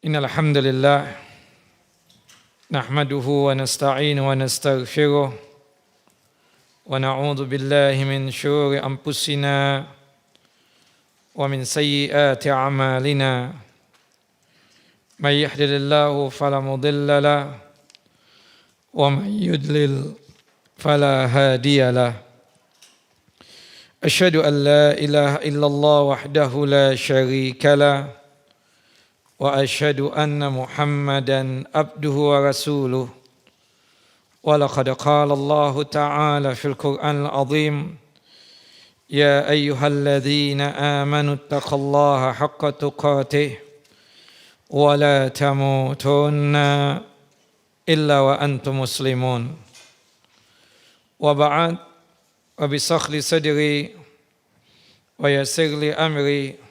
Innal hamdalillah nahmaduhu wa nasta'inu wa nastaghfiruh wa na'udzu billahi min syururi anfusina wa min sayyiati a'malina may yahdihillahu fala mudilla lahu wa may yudlil fala hadiya lahu asyhadu an la ilaha illallah wahdahu la syarika lahu وأشهد أن محمدا عبده ورسوله ولقد قال الله تعالى في القرآن العظيم يا أيها الذين آمنوا اتقوا الله حق تقاته ولا تموتن إلا وأنتم مسلمون وبعد وبشرح لي صدري ويسر لي أمري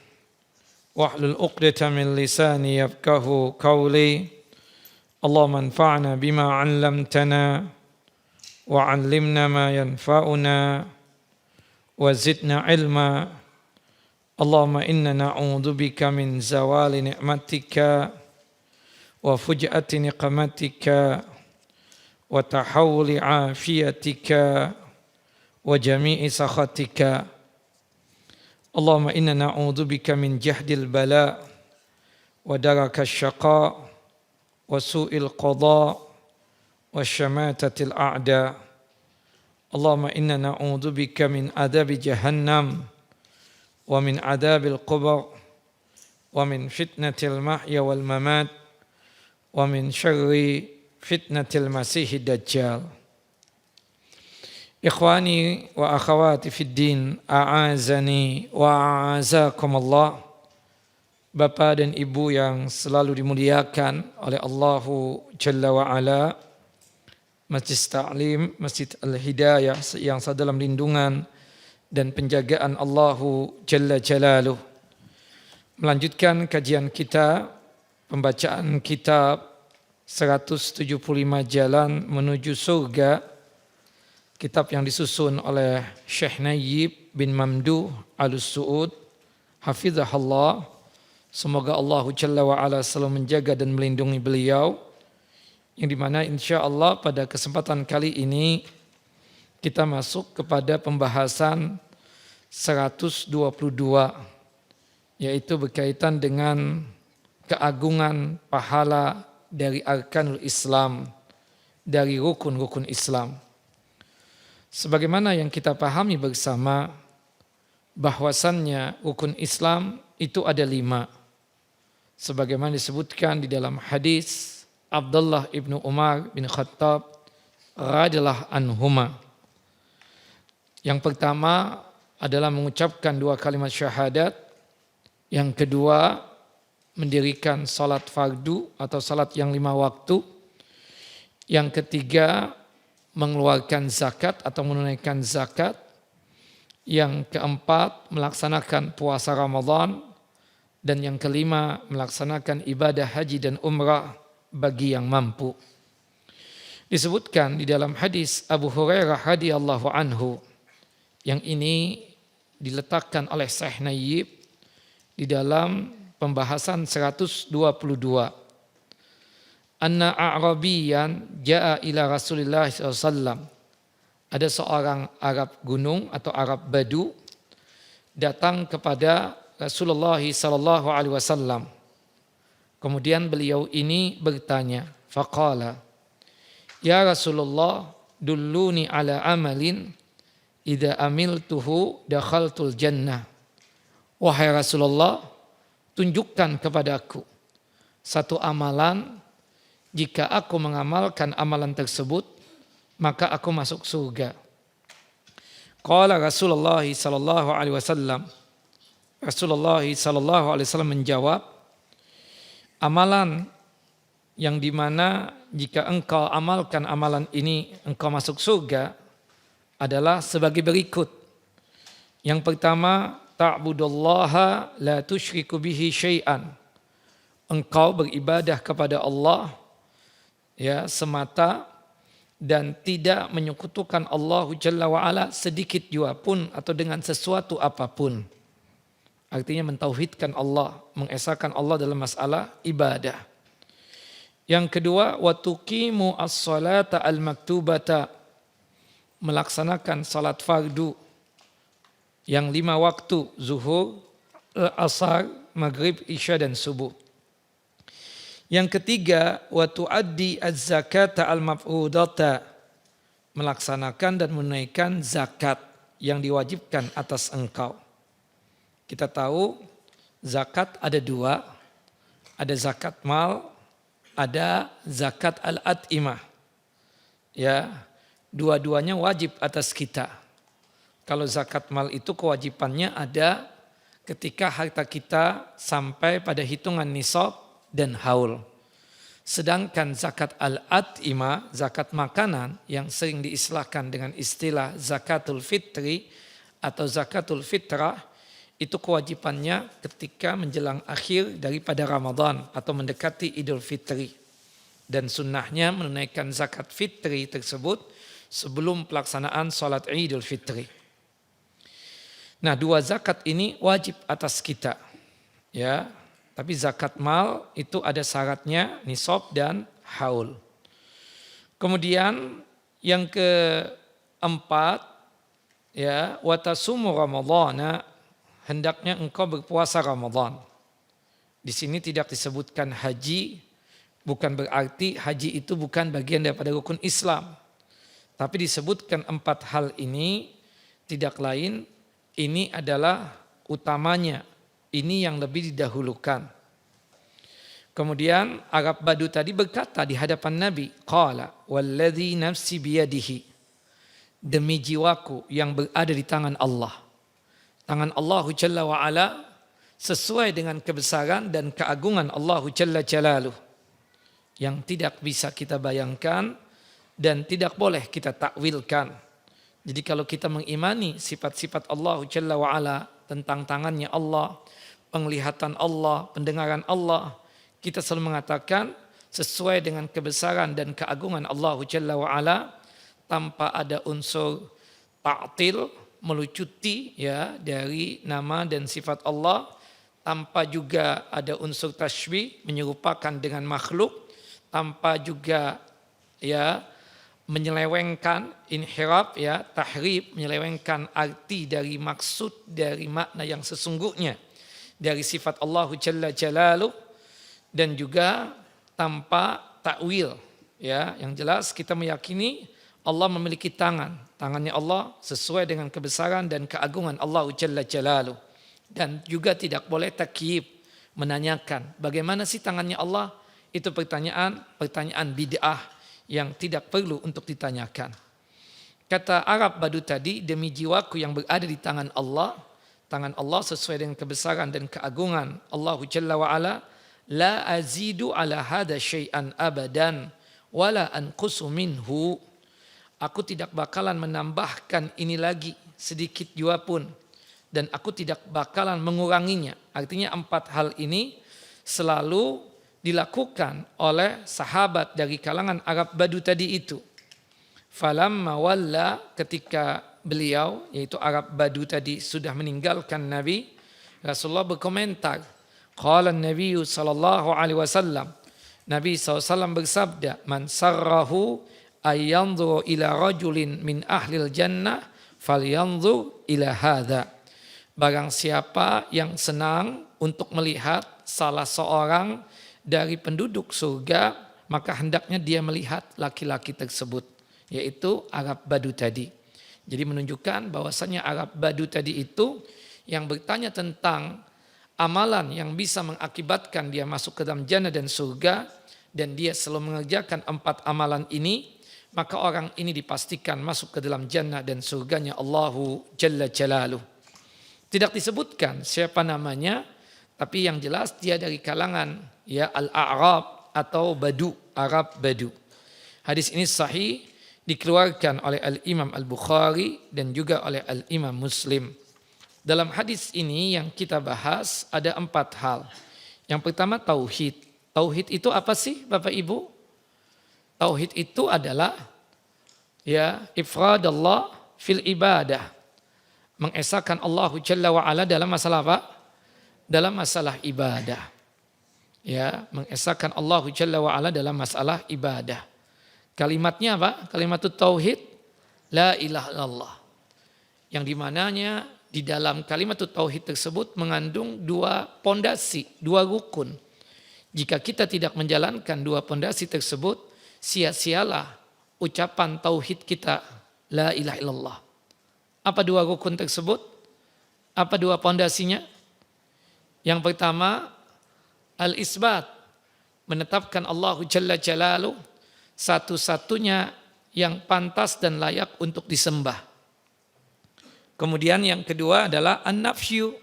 واحلل عقدة من لساني يفقهوا قولي اللهم انفعنا بما علمتنا وعلمنا ما ينفعنا وزدنا علما اللهم إنا نعوذ بك من زوال نعمتك وفجأة نقمتك وتحول عافيتك وجميع سخطك اللهم إنا نعوذ بك من جهد البلاء ودرك الشقاء وسوء القضاء وشماتة الأعداء اللهم إنا نعوذ بك من عذاب جهنم ومن عذاب القبر ومن فتنة المحيا والممات ومن شر فتنة المسيح الدجال Ikhwani wa akhawati fid din, a'azani wa a'azakumullah. Bapak dan Ibu yang selalu dimuliakan oleh Allahu Jalla wa Ala, Masjid Ta'lim, Masjid Al-Hidayah yang dalam lindungan dan penjagaan Allahu Jalla Jalaluh. Melanjutkan kajian kita, pembacaan kitab 175 Jalan Menuju Surga, kitab yang disusun oleh Syekh Nayyib bin Mamduh Al-Su'ud hafizahullah. Semoga Allah Jalla wa Ala selalu menjaga dan melindungi beliau, yang dimana insyaAllah pada kesempatan kali ini kita masuk kepada pembahasan 122, yaitu berkaitan dengan keagungan pahala dari arkanul Islam, dari rukun-rukun Islam. Sebagaimana yang kita pahami bersama, bahwasannya rukun Islam itu ada 5. Sebagaimana disebutkan di dalam hadis Abdullah ibnu Umar bin Khattab radhiyallahu anhuma. Yang pertama adalah mengucapkan 2 kalimat syahadat. Yang kedua, mendirikan salat fardu atau salat yang 5 waktu. Yang ketiga, mengeluarkan zakat atau menunaikan zakat. Yang keempat, melaksanakan puasa Ramadan. Dan yang kelima, melaksanakan ibadah haji dan umrah bagi yang mampu. Disebutkan di dalam hadis Abu Hurairah radhiyallahu anhu, yang ini diletakkan oleh Syekh Nayyib di dalam pembahasan 122. Anna a'rabiyan ja'a ila Rasulillah SAW. Ada seorang Arab gunung atau Arab Badu datang kepada Rasulullah SAW. Kemudian beliau ini bertanya, faqala, ya Rasulullah, dulluni ala amalin idza amiltuhu dakhaltul jannah. Wahai Rasulullah, tunjukkan kepadaku satu amalan, jika aku mengamalkan amalan tersebut, maka aku masuk surga. Qala Rasulullah sallallahu alaihi wasallam. Rasulullah sallallahu alaihi wasallam menjawab, amalan yang dimana jika engkau amalkan amalan ini engkau masuk surga adalah sebagai berikut. Yang pertama, ta'budullaha la tusyriku bihi syai'an. Engkau beribadah kepada Allah semata dan tidak menyekutukan Allah Jalla wa Ala sedikit jua pun atau dengan sesuatu apapun. Artinya mentauhidkan Allah, mengesahkan Allah dalam masalah ibadah. Yang kedua, wa tuqimu as-salata al-maktubata, melaksanakan salat fardu yang 5 waktu, zuhur, asar, maghrib, isya dan subuh. Yang ketiga, wa tuaddi az-zakata al-maf'udata, melaksanakan dan menunaikan zakat yang diwajibkan atas engkau. Kita tahu zakat ada 2, ada zakat mal, ada zakat al-at'imah. Ya, dua-duanya wajib atas kita. Kalau zakat mal itu kewajibannya ada ketika harta kita sampai pada hitungan nisab dan haul. Sedangkan zakat al-at'imah, zakat makanan yang sering diistilahkan dengan istilah zakatul fitri atau zakatul fitrah, itu kewajibannya ketika menjelang akhir daripada Ramadan atau mendekati Idul Fitri. Dan sunnahnya menunaikan zakat fitri tersebut sebelum pelaksanaan sholat Idul Fitri. Nah, 2 zakat ini wajib atas kita. Ya, tapi zakat mal itu ada syaratnya nisab dan haul. Kemudian yang keempat, ya, wa tasumu ramadhana, hendaknya engkau berpuasa Ramadan. Di sini tidak disebutkan haji, bukan berarti haji itu bukan bagian daripada rukun Islam. Tapi disebutkan 4 hal ini, tidak lain, ini adalah utamanya, ini yang lebih didahulukan. Kemudian Arab Badu tadi berkata di hadapan Nabi, qala walladzi nafsi biyadihi, demi jiwaku yang berada di tangan Allah. Tangan Allah Jalla wa'ala sesuai dengan kebesaran dan keagungan Allah Jalla Jalaluh yang tidak bisa kita bayangkan dan tidak boleh kita takwilkan. Jadi kalau kita mengimani sifat-sifat Allah Jalla wa'ala tentang tangannya Allah, penglihatan Allah, pendengaran Allah, kita selalu mengatakan sesuai dengan kebesaran dan keagungan Allah Jalla wa'ala tanpa ada unsur ta'til, melucuti ya dari nama dan sifat Allah, tanpa juga ada unsur tashbih, menyerupakan dengan makhluk, tanpa juga ya menyelewengkan, inhiraf ya, tahrif, menyelewengkan arti dari maksud dari makna yang sesungguhnya dari sifat Allah Jalla Jalaluh, dan juga tanpa takwil ya. Yang jelas kita meyakini Allah memiliki tangan. Tangannya Allah sesuai dengan kebesaran dan keagungan Allah Jalla Jalaluh. Dan juga tidak boleh takyif, menanyakan bagaimana sih tangannya Allah. Itu pertanyaan bid'ah yang tidak perlu untuk ditanyakan. Kata Arab Badu tadi, demi jiwaku yang berada di tangan Allah sesuai dengan kebesaran dan keagungan Allah Jalla wa'ala, la azidu ala hada syai'an abadan wala anqusu minhu. Aku tidak bakalan menambahkan ini lagi sedikit jua pun, dan aku tidak bakalan menguranginya. Artinya 4 hal ini selalu dilakukan oleh sahabat dari kalangan Arab Badu tadi itu. Falamma walla, ketika beliau yaitu Arab Badu tadi sudah meninggalkan Nabi, Rasulullah berkomentar. Qala Nabi sallallahu alaihi wasallam, Nabi SAW bersabda, man sarrahu ayyanzuru ila rajulin min ahlil jannah falyanzur ila hadha. Barang siapa yang senang untuk melihat salah seorang dari penduduk surga, maka hendaknya dia melihat laki-laki tersebut, yaitu Arab Badu tadi. Jadi menunjukkan bahwasanya Arab Badu tadi itu yang bertanya tentang amalan yang bisa mengakibatkan dia masuk ke dalam jannah dan surga, dan dia selalu mengerjakan 4 amalan ini, maka orang ini dipastikan masuk ke dalam jannah dan surganya Allahu Jalla Jalaluh. Tidak disebutkan siapa namanya, tapi yang jelas dia dari kalangan ya al-A'rab atau Badu, Arab Badu. Hadis ini sahih, dikeluarkan oleh Al-Imam Al-Bukhari dan juga oleh Al-Imam Muslim. Dalam hadis ini yang kita bahas ada 4 hal. Yang pertama tauhid. Tauhid itu apa sih Bapak Ibu? Tauhid itu adalah ya ifradallah fil ibadah. Mengesahkan Allah Jalla wa ala dalam masalah apa? dalam masalah ibadah. Ya, mengesahkan Allah Jalla wa Ala dalam masalah ibadah. Kalimatnya apa? Kalimatut tauhid, la ilaha illallah. Yang dimananya di dalam kalimatut tauhid tersebut mengandung dua pondasi, dua rukun. Jika kita tidak menjalankan dua pondasi tersebut, sia-sialah ucapan tauhid kita, la ilaha illallah. Apa dua rukun tersebut? Apa dua pondasinya? Yang pertama, al-isbat, menetapkan Allah Jalla Jalaluh satu-satunya yang pantas dan layak untuk disembah. Kemudian yang kedua adalah an-nafyu,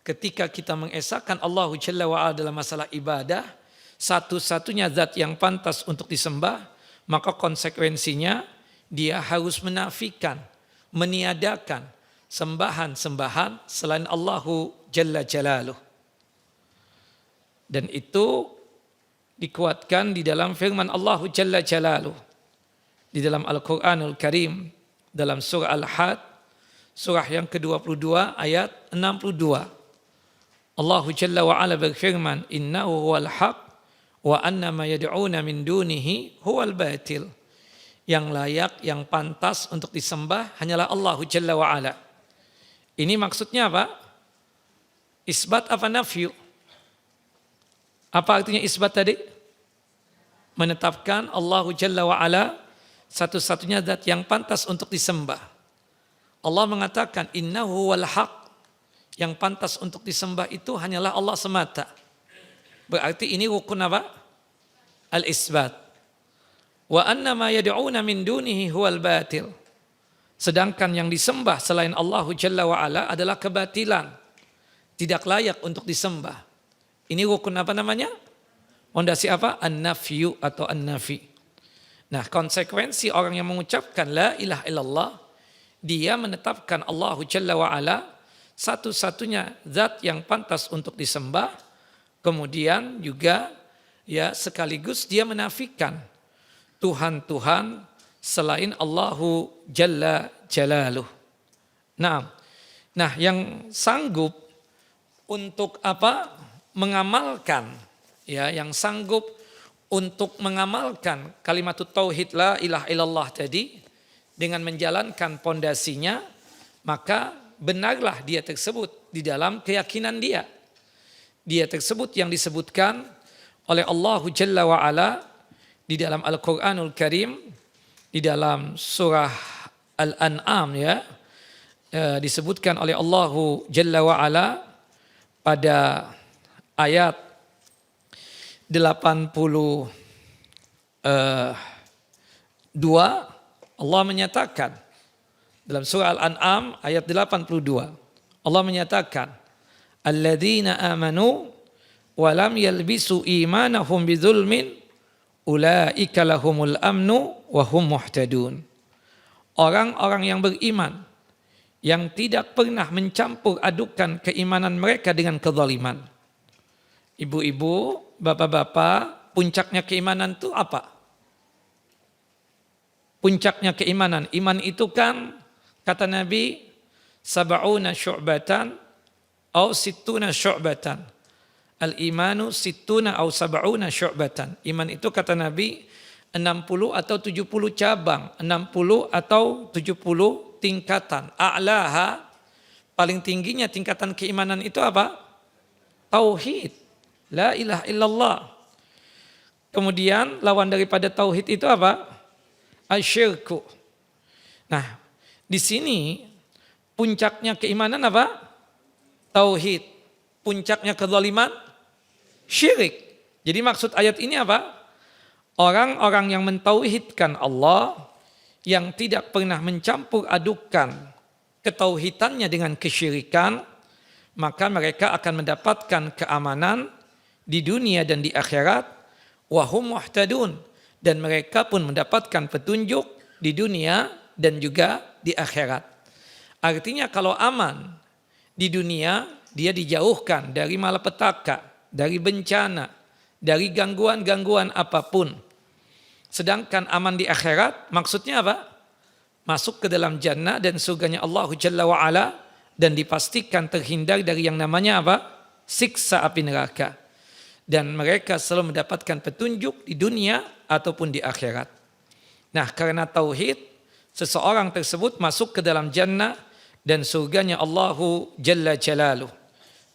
ketika kita mengesahkan Allah Jalla wa Ala dalam masalah ibadah, satu-satunya zat yang pantas untuk disembah, maka konsekuensinya dia harus menafikan, meniadakan sembahan-sembahan selain Allahu Jalla Jalaluh. Dan itu dikuatkan di dalam firman Allahu Jalla Jalaluh di dalam Al-Quranul Karim, dalam surah Al-Had, surah yang ke-22 ayat 62. Allahu Jalla wa Ala berfirman, innahu huwal haq wa anna ma yad'una min dunihi huwal batil. Yang layak, yang pantas untuk disembah hanyalah Allahu Jalla wa Ala. Ini maksudnya apa? Isbat apa nafyu? Apa artinya isbat tadi? Menetapkan Allahu Jalla wa Ala satu-satunya zat yang pantas untuk disembah. Allah mengatakan innahu wal haq, yang pantas untuk disembah itu hanyalah Allah semata. Berarti ini rukun apa? Al-isbat. Wa anna ma yad'una min dunihi huwal batil. Sedangkan yang disembah selain Allahu Jalla wa Ala adalah kebatilan. Tidak layak untuk disembah. Ini rukun apa namanya? Pondasi apa? An-nafyu atau an-nafi. Nah, konsekuensi orang yang mengucapkan la ilaha illallah, dia menetapkan Allahu Jalla wa Ala satu-satunya zat yang pantas untuk disembah. Kemudian juga ya sekaligus dia menafikan Tuhan-Tuhan selain Allahu Jalla Jalaluh. Nah, yang sanggup untuk apa? Mengamalkan, ya, yang sanggup untuk mengamalkan kalimatut tauhid la ilaha illallah tadi dengan menjalankan pondasinya, maka benarlah dia tersebut di dalam keyakinan dia. Dia tersebut yang disebutkan oleh Allahu Jalla wa Ala di dalam Al-Quranul Karim, di dalam surah Al-An'am, ya, disebutkan oleh Allahu Jalla wa Ala pada ayat 82, Allah menyatakan dalam surah Al-An'am ayat 82, Allah menyatakan alladzina amanu wa lam yalbisu imanahum bidzulmin ulaika lahumul amnu wa hum muhtadun. Orang-orang yang beriman yang tidak pernah mencampur adukan keimanan mereka dengan kezaliman. Ibu-ibu, bapak-bapak, puncaknya keimanan itu apa? Puncaknya keimanan. Iman itu kan, kata Nabi, sab'una syu'batan au sittuna syu'batan. Al-imanu sittuna au sab'una syu'batan. Iman itu kata Nabi 60 atau 70 cabang, 60 atau 70 tingkatan. A'laha, paling tingginya tingkatan keimanan itu apa? Tauhid. La ilaha illallah. Kemudian lawan daripada tauhid itu apa? Asyirku. Nah, di sini puncaknya keimanan apa? Tauhid. Puncaknya kezaliman? Syirik. Jadi maksud ayat ini apa? Orang-orang yang mentauhidkan Allah, yang tidak pernah mencampur adukan ketauhidannya dengan kesyirikan, maka mereka akan mendapatkan keamanan di dunia dan di akhirat, wahum muhtadun, dan mereka pun mendapatkan petunjuk di dunia dan juga di akhirat. Artinya kalau aman di dunia, dia dijauhkan dari malapetaka, dari bencana, dari gangguan-gangguan apapun. Sedangkan aman di akhirat maksudnya apa? Masuk ke dalam jannah dan surganya Allah Jalla wa Ala, dan dipastikan terhindar dari yang namanya apa? siksa api neraka. Dan mereka selalu mendapatkan petunjuk di dunia ataupun di akhirat. Nah, karena tauhid, seseorang tersebut masuk ke dalam jannah dan surganya Allahu Jalla Jalaluh.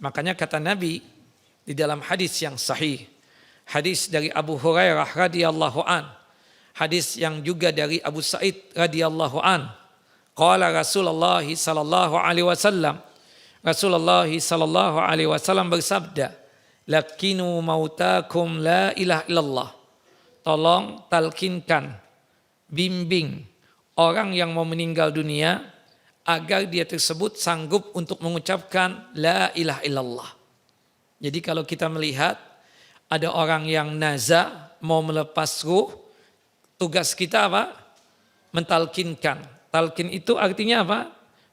Makanya kata Nabi di dalam hadis yang sahih, hadis dari Abu Hurairah radhiyallahu an, hadis yang juga dari Abu Sa'id radhiyallahu an, qala Rasulullah sallallahu alaihi wasallam, Rasulullah sallallahu alaihi wasallam bersabda, lakinu mautakum la ilaha illallah. Tolong talkinkan, bimbing orang yang mau meninggal dunia agar dia tersebut sanggup untuk mengucapkan la ilaha illallah. Jadi kalau kita melihat ada orang yang naza mau melepas ruh, tugas kita apa? Mentalkinkan. Talkin itu artinya apa?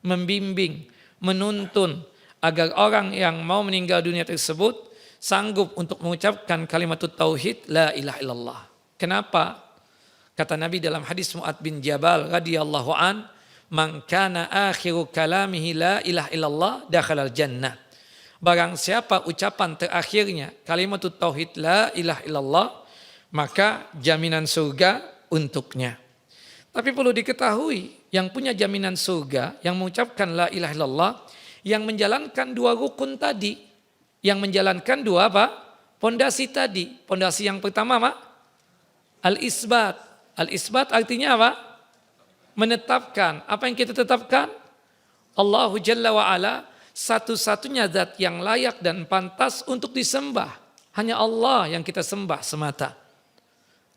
Membimbing, menuntun agar orang yang mau meninggal dunia tersebut sanggup untuk mengucapkan kalimat tauhid la ilaha illallah. Kenapa? Kata Nabi dalam hadis Mu'adz bin Jabal radhiyallahu an, man kana akhiru kalamihi la ilaha illallah dakhalal jannah. Barang siapa ucapan terakhirnya kalimat tauhid la ilaha illallah, maka jaminan surga untuknya. Tapi perlu diketahui, yang punya jaminan surga, yang mengucapkan la ilaha illallah, yang menjalankan dua rukun tadi, yang menjalankan dua apa? Pondasi tadi. Pondasi yang pertama apa? Al-isbat. Al-isbat artinya apa? Menetapkan. Apa yang kita tetapkan? Allahu Jalla wa'ala satu-satunya zat yang layak dan pantas untuk disembah. Hanya Allah yang kita sembah semata.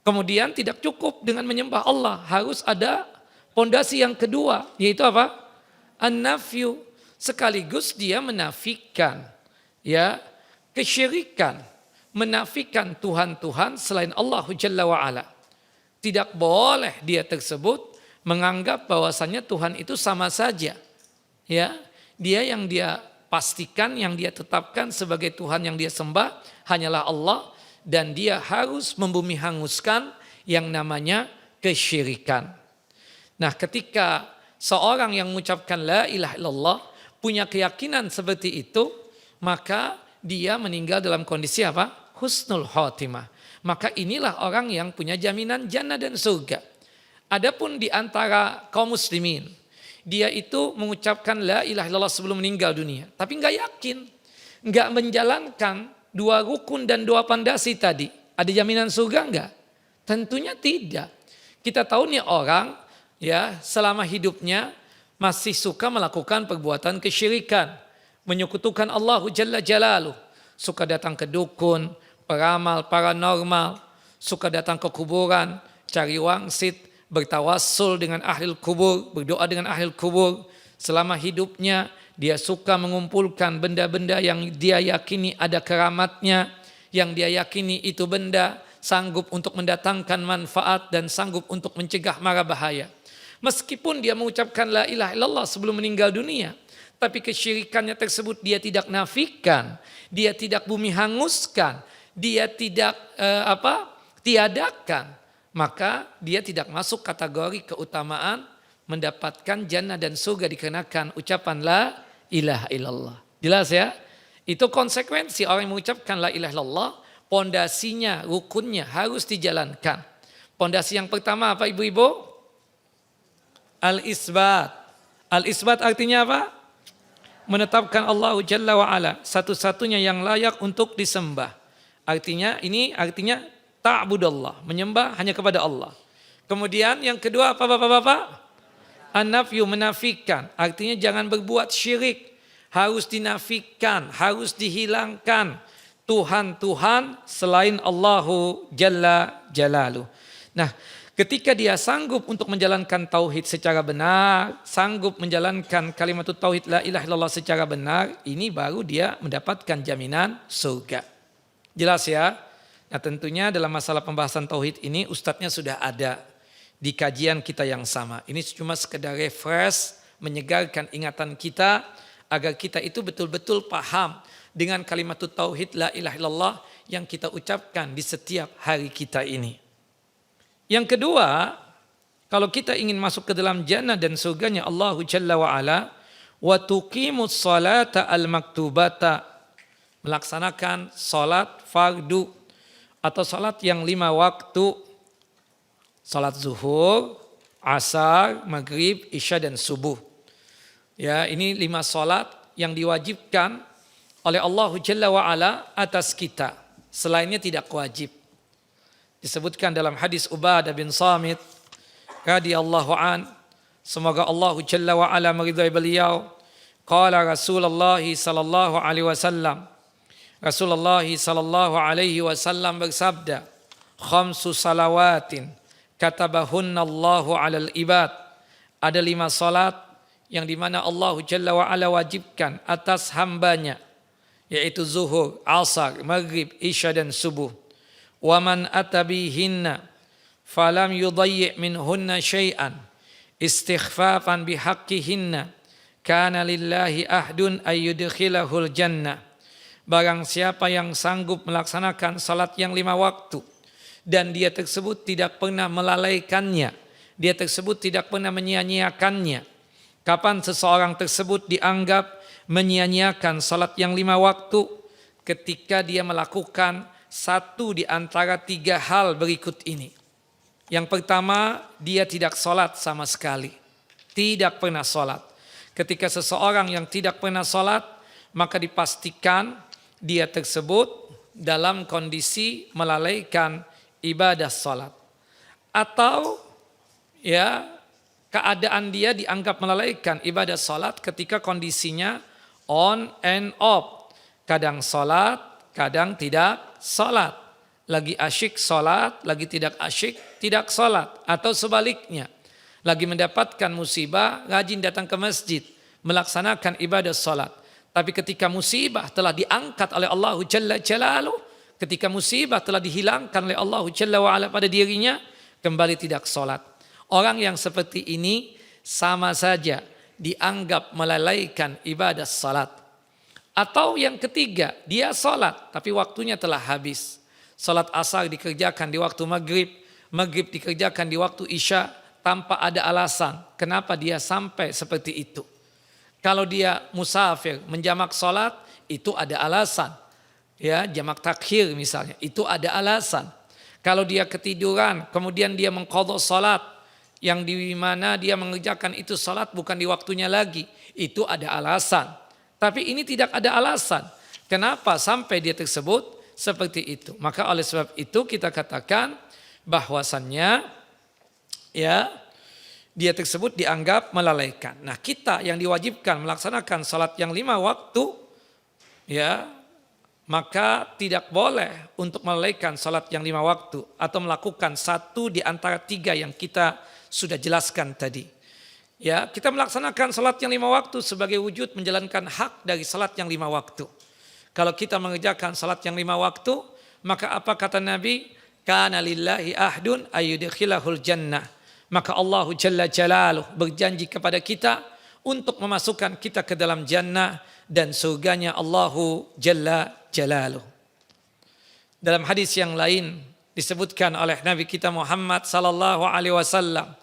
Kemudian tidak cukup dengan menyembah Allah. Harus ada pondasi yang kedua. Yaitu apa? An-nafyu. Sekaligus dia menafikan kesyirikan, menafikan Tuhan-Tuhan selain Allah Jalla wa'ala. Tidak boleh dia tersebut menganggap bahwasannya Tuhan itu sama saja. Ya, dia yang dia pastikan, yang dia tetapkan sebagai Tuhan yang dia sembah hanyalah Allah, dan dia harus membumi hanguskan yang namanya kesyirikan. Nah, ketika seorang yang mengucapkan la ilaha illallah punya keyakinan seperti itu, maka dia meninggal dalam kondisi apa? Husnul khotimah. Maka inilah orang yang punya jaminan jannah dan surga. Adapun di antara kaum muslimin, dia itu mengucapkan la ilaha illallah sebelum meninggal dunia, tapi enggak yakin, enggak menjalankan dua rukun dan dua pondasi tadi. Ada jaminan surga enggak? Tentunya tidak. Kita tahu nih orang selama hidupnya masih suka melakukan perbuatan kesyirikan, menyekutukan Allah Jalla Jalaluh, suka datang ke dukun, peramal, paranormal, suka datang ke kuburan, cari wangsit, bertawassul dengan ahli kubur, berdoa dengan ahli kubur. Selama hidupnya dia suka mengumpulkan benda-benda yang dia yakini ada keramatnya, yang dia yakini itu benda sanggup untuk mendatangkan manfaat dan sanggup untuk mencegah mara bahaya. Meskipun dia mengucapkan la ilaha illallah sebelum meninggal dunia, tapi kesyirikannya tersebut dia tidak nafikan, dia tidak bumi hanguskan, dia tidak tiadakan, maka dia tidak masuk kategori keutamaan mendapatkan jannah dan surga dikenakan ucapan la ilaha illallah. Jelas ya? Itu konsekuensi orang yang mengucapkan la ilaha illallah, pondasinya, rukunnya harus dijalankan. Pondasi yang pertama apa ibu-ibu? Al-isbat. Al-isbat artinya apa? Menetapkan Allah Jalla wa'ala satu-satunya yang layak untuk disembah. Artinya ta'budallah, menyembah hanya kepada Allah. Kemudian yang kedua apa Bapak-bapak? An-nafyu, menafikan. Artinya jangan berbuat syirik. Harus dinafikan, harus dihilangkan Tuhan-Tuhan selain Allahu Jalla Jalaluh. Nah, ketika dia sanggup untuk menjalankan tauhid secara benar, sanggup menjalankan kalimat tauhid la ilaha illallah secara benar, ini baru dia mendapatkan jaminan surga. Jelas ya? Nah, tentunya dalam masalah pembahasan tauhid ini ustadznya sudah ada di kajian kita yang sama. Ini cuma sekedar refresh, menyegarkan ingatan kita agar kita itu betul-betul paham dengan kalimat tauhid la ilaha illallah yang kita ucapkan di setiap hari kita ini. Yang kedua, kalau kita ingin masuk ke dalam jannah dan surganya Allah Jalla wa'ala, wa tuqimus salata al-maktubata, melaksanakan salat fardu atau salat yang 5 waktu, salat zuhur, asar, maghrib, isya dan subuh. Ya, ini 5 salat yang diwajibkan oleh Allah Jalla wa Ala atas kita. Selainnya tidak wajib. Disebutkan dalam hadis Ubadah bin Samit radhiyallahu an, semoga Allah Jalla wa Ala meridhai beliau, qala Rasulullah sallallahu alaihi wasallam, Rasulullah sallallahu alaihi wasallam bersabda, khamsu salawatin katabahunna Allahu 'alal ibad. Ada 5 salat yang dimana Allah Jalla wa Ala wajibkan atas hambanya, yaitu zuhur, asar, maghrib, isya dan subuh. Wa man atabihinna falam yudayyi' minhunna syai'an istighfafan bihaqqihinna kana lillahi ahdun ayyudkhilahul jannah. Barang siapa yang sanggup melaksanakan salat yang 5 waktu dan dia tersebut tidak pernah melalaikannya, dia tersebut tidak pernah menyia-nyiakannya. Kapan seseorang tersebut dianggap menyia-nyiakan salat yang 5 waktu? Ketika dia melakukan satu di antara 3 hal berikut ini. Yang pertama, dia tidak salat sama sekali, tidak pernah salat. Ketika seseorang yang tidak pernah salat, maka dipastikan dia tersebut dalam kondisi melalaikan ibadah salat. Atau ya, keadaan dia dianggap melalaikan ibadah salat ketika kondisinya on and off. Kadang salat, kadang tidak salat. Lagi asyik salat, lagi tidak asyik tidak salat. Atau sebaliknya, lagi mendapatkan musibah, rajin datang ke masjid, melaksanakan ibadah salat. Tapi ketika musibah telah diangkat oleh Allah Jalla Jalaluh, ketika musibah telah dihilangkan oleh Allah Jalla wa Ala pada dirinya, kembali tidak salat. Orang yang seperti ini sama saja dianggap melalaikan ibadah salat. Atau yang ketiga, dia salat tapi waktunya telah habis. Salat asar dikerjakan di waktu maghrib, maghrib dikerjakan di waktu isya tanpa ada alasan kenapa dia sampai seperti itu. Kalau dia musafir menjamak salat, itu ada alasan. Ya, jamak takhir misalnya, itu ada alasan. Kalau dia ketiduran, kemudian dia mengqadha salat yang di mana dia mengerjakan itu salat bukan di waktunya lagi, itu ada alasan. Tapi ini tidak ada alasan. Kenapa sampai dia tersebut seperti itu? Maka oleh sebab itu kita katakan bahwasannya ya, dia tersebut dianggap melalaikan. Nah, kita yang diwajibkan melaksanakan salat yang 5 waktu, ya, maka tidak boleh untuk melalaikan salat yang 5 waktu atau melakukan satu di antara 3 yang kita sudah jelaskan tadi. Ya, kita melaksanakan salat yang 5 waktu sebagai wujud menjalankan hak dari salat yang 5 waktu. Kalau kita mengerjakan salat yang 5 waktu, maka apa kata Nabi? Kana lillahi ahdun ayyudkhilahul jannah. Maka Allah Jalla Jalaluh berjanji kepada kita untuk memasukkan kita ke dalam jannah dan surganya Allah Jalla Jalaluh. Dalam hadis yang lain disebutkan oleh Nabi kita Muhammad sallallahu alaihi wasallam,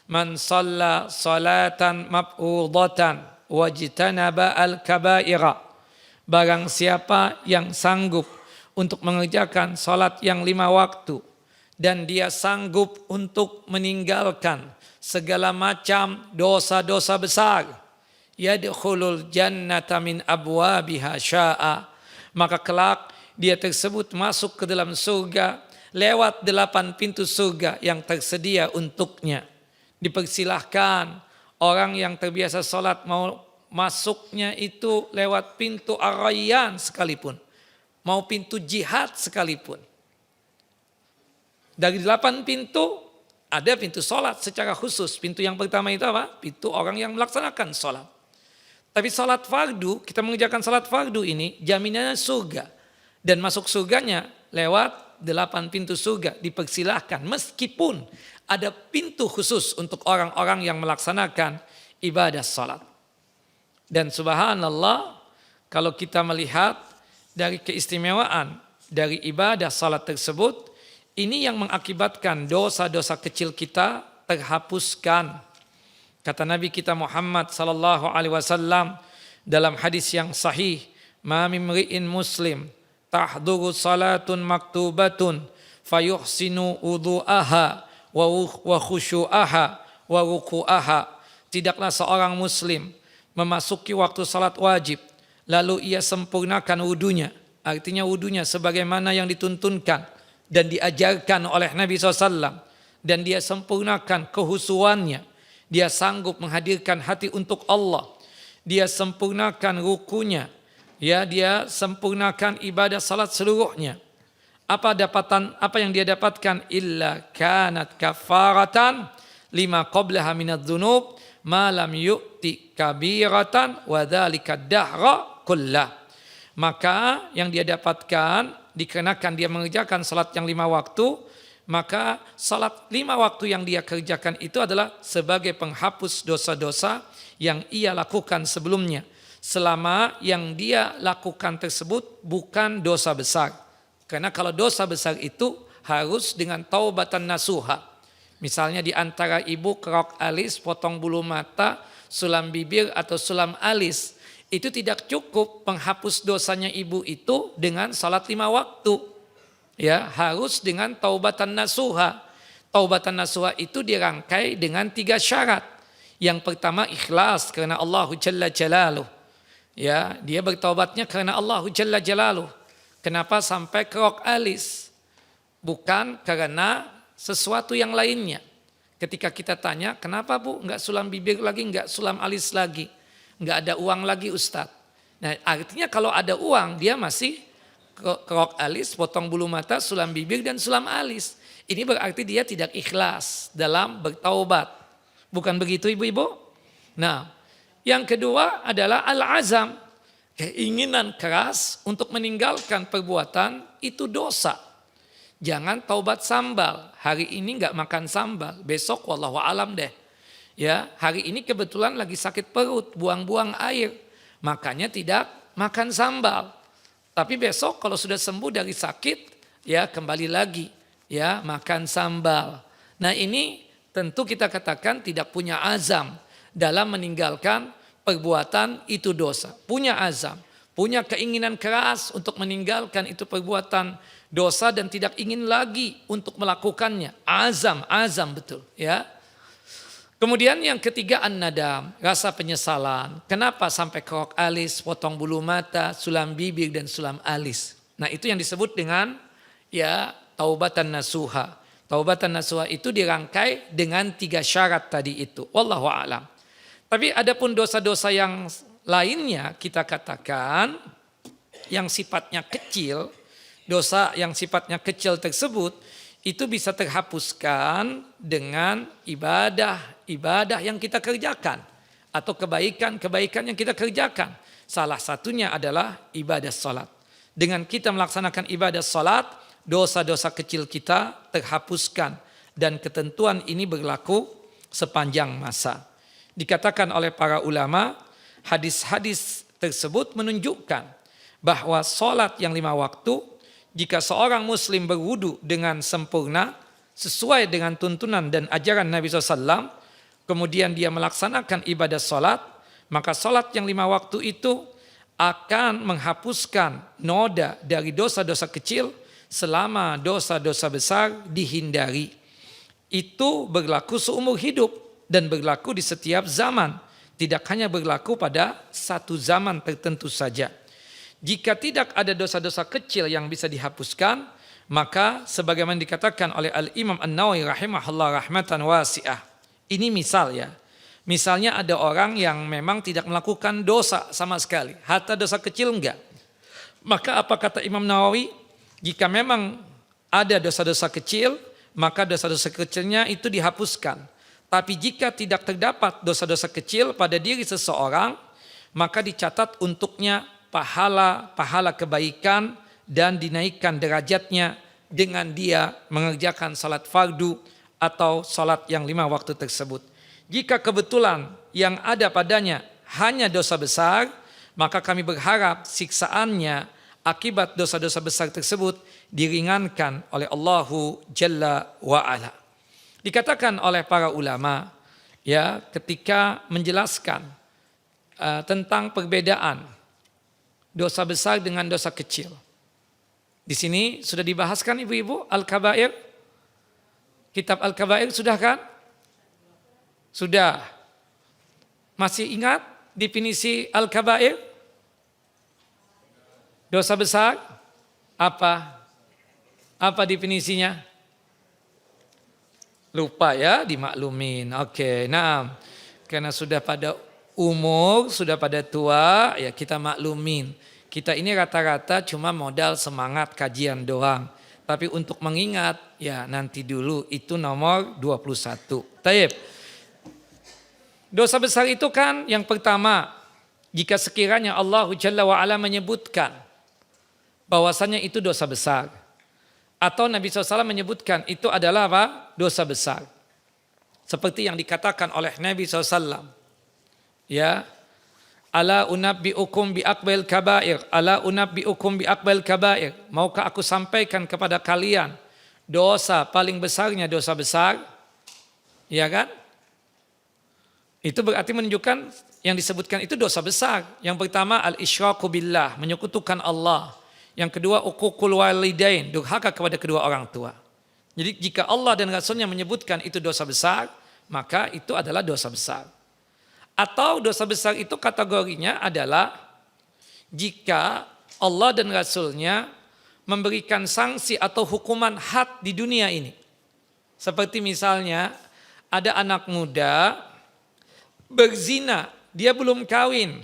man shalla salatan mab'udatan wajtanaba al-kaba'ira. Barang siapa yang sanggup untuk mengerjakan salat yang 5 waktu dan dia sanggup untuk meninggalkan segala macam dosa-dosa besar, yadkhulul jannata min abwabiha sya'a, maka kelak dia tersebut masuk ke dalam surga lewat 8 pintu surga yang tersedia untuknya. Dipersilahkan orang yang terbiasa salat mau masuknya itu lewat pintu ar-rayyan sekalipun, mau pintu jihad sekalipun. Dari 8 pintu ada pintu salat secara khusus. Pintu yang pertama itu apa? Pintu orang yang melaksanakan salat. Tapi salat fardu, kita mengerjakan salat fardu ini jaminannya surga. Dan masuk surganya lewat 8 pintu surga, dipersilahkan. Meskipun ada pintu khusus untuk orang-orang yang melaksanakan ibadah salat. Dan subhanallah, kalau kita melihat dari keistimewaan dari ibadah salat tersebut, ini yang mengakibatkan dosa-dosa kecil kita terhapuskan. Kata Nabi kita Muhammad sallallahu alaihi wasallam dalam hadis yang sahih ma mimri'in muslim tahduru salatun maktubatun fayuhsinu wudu'aha wa khusyu'aha wa ruku'aha. Tidaklah seorang muslim memasuki waktu salat wajib lalu ia sempurnakan wudunya, artinya wudunya sebagaimana yang dituntunkan dan diajarkan oleh Nabi SAW, dan dia sempurnakan kehusuannya, dia sanggup menghadirkan hati untuk Allah, dia sempurnakan rukunya, ya, dia sempurnakan ibadah salat seluruhnya. Apa yang dia dapatkan? Illa kanat kafaratan lima qablaha minadz dzunub ma lam yu'ti kabiratan wa dzalika dahra kullah. Maka yang dia dapatkan dikarenakan dia mengerjakan salat yang 5 waktu, maka salat 5 waktu yang dia kerjakan itu adalah sebagai penghapus dosa-dosa yang ia lakukan sebelumnya, selama yang dia lakukan tersebut bukan dosa besar. Karena kalau dosa besar itu harus dengan taubatan nasuha. Misalnya di antara ibu kerok alis, potong bulu mata, sulam bibir atau sulam alis, itu tidak cukup penghapus dosanya ibu itu dengan salat 5 waktu. Ya, harus dengan taubatan nasuha. Taubatan nasuha itu dirangkai dengan 3 syarat. Yang pertama ikhlas karena Allah Jalla Jalaluh. Ya, dia bertaubatnya karena Allah Jalla Jalaluh. Kenapa sampai kerok alis? Bukan karena sesuatu yang lainnya. Ketika kita tanya, kenapa Bu enggak sulam bibir lagi, enggak sulam alis lagi? Enggak ada uang lagi Ustadz. Nah, artinya kalau ada uang dia masih kerok alis, potong bulu mata, sulam bibir dan sulam alis. Ini berarti dia tidak ikhlas dalam bertaubat. Bukan begitu ibu-ibu? Nah, yang kedua adalah al-azam. Keinginan keras untuk meninggalkan perbuatan itu dosa. Jangan taubat sambal. Hari ini enggak makan sambal, besok wallahu alam deh. Ya, hari ini kebetulan lagi sakit perut, buang-buang air, makanya tidak makan sambal. Tapi besok kalau sudah sembuh dari sakit, ya kembali lagi, ya makan sambal. Nah ini tentu kita katakan tidak punya azam dalam meninggalkan perbuatan itu dosa. Punya azam, punya keinginan keras untuk meninggalkan itu perbuatan dosa dan tidak ingin lagi untuk melakukannya. Azam betul, ya. Kemudian yang ketiga an-nadam, rasa penyesalan. Kenapa sampai kerok alis, potong bulu mata, sulam bibir dan sulam alis. Nah itu yang disebut dengan ya taubatan nasuha. Taubatan nasuha itu dirangkai dengan 3 syarat tadi itu. Wallahu a'lam. Tapi adapun dosa-dosa yang lainnya kita katakan yang sifatnya kecil, dosa yang sifatnya kecil tersebut itu bisa terhapuskan dengan ibadah yang kita kerjakan atau kebaikan yang kita kerjakan. Salah satunya adalah ibadah salat. Dengan kita melaksanakan ibadah salat, dosa-dosa kecil kita terhapuskan dan ketentuan ini berlaku sepanjang masa. Dikatakan oleh para ulama, hadis-hadis tersebut menunjukkan bahwa salat yang 5 waktu, jika seorang muslim berwudu dengan sempurna sesuai dengan tuntunan dan ajaran Nabi SAW, kemudian dia melaksanakan ibadah salat, maka salat yang 5 waktu itu akan menghapuskan noda dari dosa-dosa kecil selama dosa-dosa besar dihindari. Itu berlaku seumur hidup dan berlaku di setiap zaman, tidak hanya berlaku pada satu zaman tertentu saja. Jika tidak ada dosa-dosa kecil yang bisa dihapuskan, maka sebagaimana dikatakan oleh Al-Imam An-Nawawi rahimahullah rahmatan wasi'ah. Ini misal ya. Misalnya ada orang yang memang tidak melakukan dosa sama sekali, hatta dosa kecil enggak. Maka apa kata Imam Nawawi? Jika memang ada dosa-dosa kecil, maka dosa-dosa kecilnya itu dihapuskan. Tapi jika tidak terdapat dosa-dosa kecil pada diri seseorang, maka dicatat untuknya pahala kebaikan dan dinaikkan derajatnya dengan dia mengerjakan salat fardu atau salat yang 5 waktu tersebut. Jika kebetulan yang ada padanya hanya dosa besar, maka kami berharap siksaannya akibat dosa-dosa besar tersebut diringankan oleh Allahu Jalla wa'ala. Dikatakan oleh para ulama ya ketika menjelaskan tentang perbedaan dosa besar dengan dosa kecil. Di sini sudah dibahaskan ibu-ibu Al-Kabair. Kitab Al-Kabair sudah kan? Sudah. Masih ingat definisi Al-Kabair? Dosa besar? Apa? Apa definisinya? Lupa ya, dimaklumin. Oke, nah, karena sudah pada umur, sudah pada tua, ya kita maklumin. Kita ini rata-rata cuma modal semangat kajian doang. Tapi untuk mengingat, ya nanti dulu itu nomor 21. Taib. Dosa besar itu kan yang pertama, jika sekiranya Allah Jalla wa'ala menyebutkan bahwasanya itu dosa besar. Atau Nabi SAW menyebutkan itu adalah apa? Dosa besar. Seperti yang dikatakan oleh Nabi SAW. Ya, ala unabbi'ukum bi akbal kabair, ala unabbi'ukum bi akbal kabair. Maukah aku sampaikan kepada kalian dosa paling besarnya dosa besar? Ya kan? Itu berarti menunjukkan yang disebutkan itu dosa besar. Yang pertama al-isyraku billah, menyekutukan Allah. Yang kedua uququl walidain, durhaka kepada kedua orang tua. Jadi jika Allah dan Rasulnya menyebutkan itu dosa besar, maka itu adalah dosa besar. Atau dosa besar itu kategorinya adalah jika Allah dan Rasulnya memberikan sanksi atau hukuman had di dunia ini. Seperti misalnya ada anak muda berzina, dia belum kawin,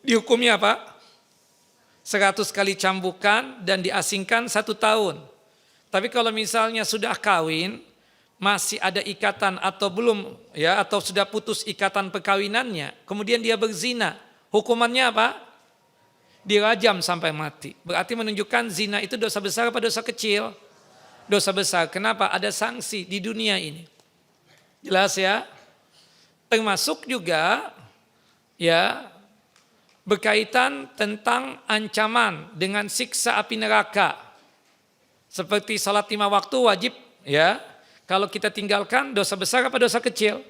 dihukumnya apa? 100 kali cambukan dan diasingkan 1 tahun. Tapi kalau misalnya sudah kawin, masih ada ikatan atau belum, ya, atau sudah putus ikatan perkawinannya, kemudian dia berzina, hukumannya apa? Dirajam sampai mati. Berarti menunjukkan zina itu dosa besar apa dosa kecil? Dosa besar. Kenapa? Ada sanksi di dunia ini. Jelas ya? Termasuk juga ya berkaitan tentang ancaman dengan siksa api neraka. Seperti salat 5 waktu wajib, ya. Kalau kita tinggalkan dosa besar apa dosa kecil?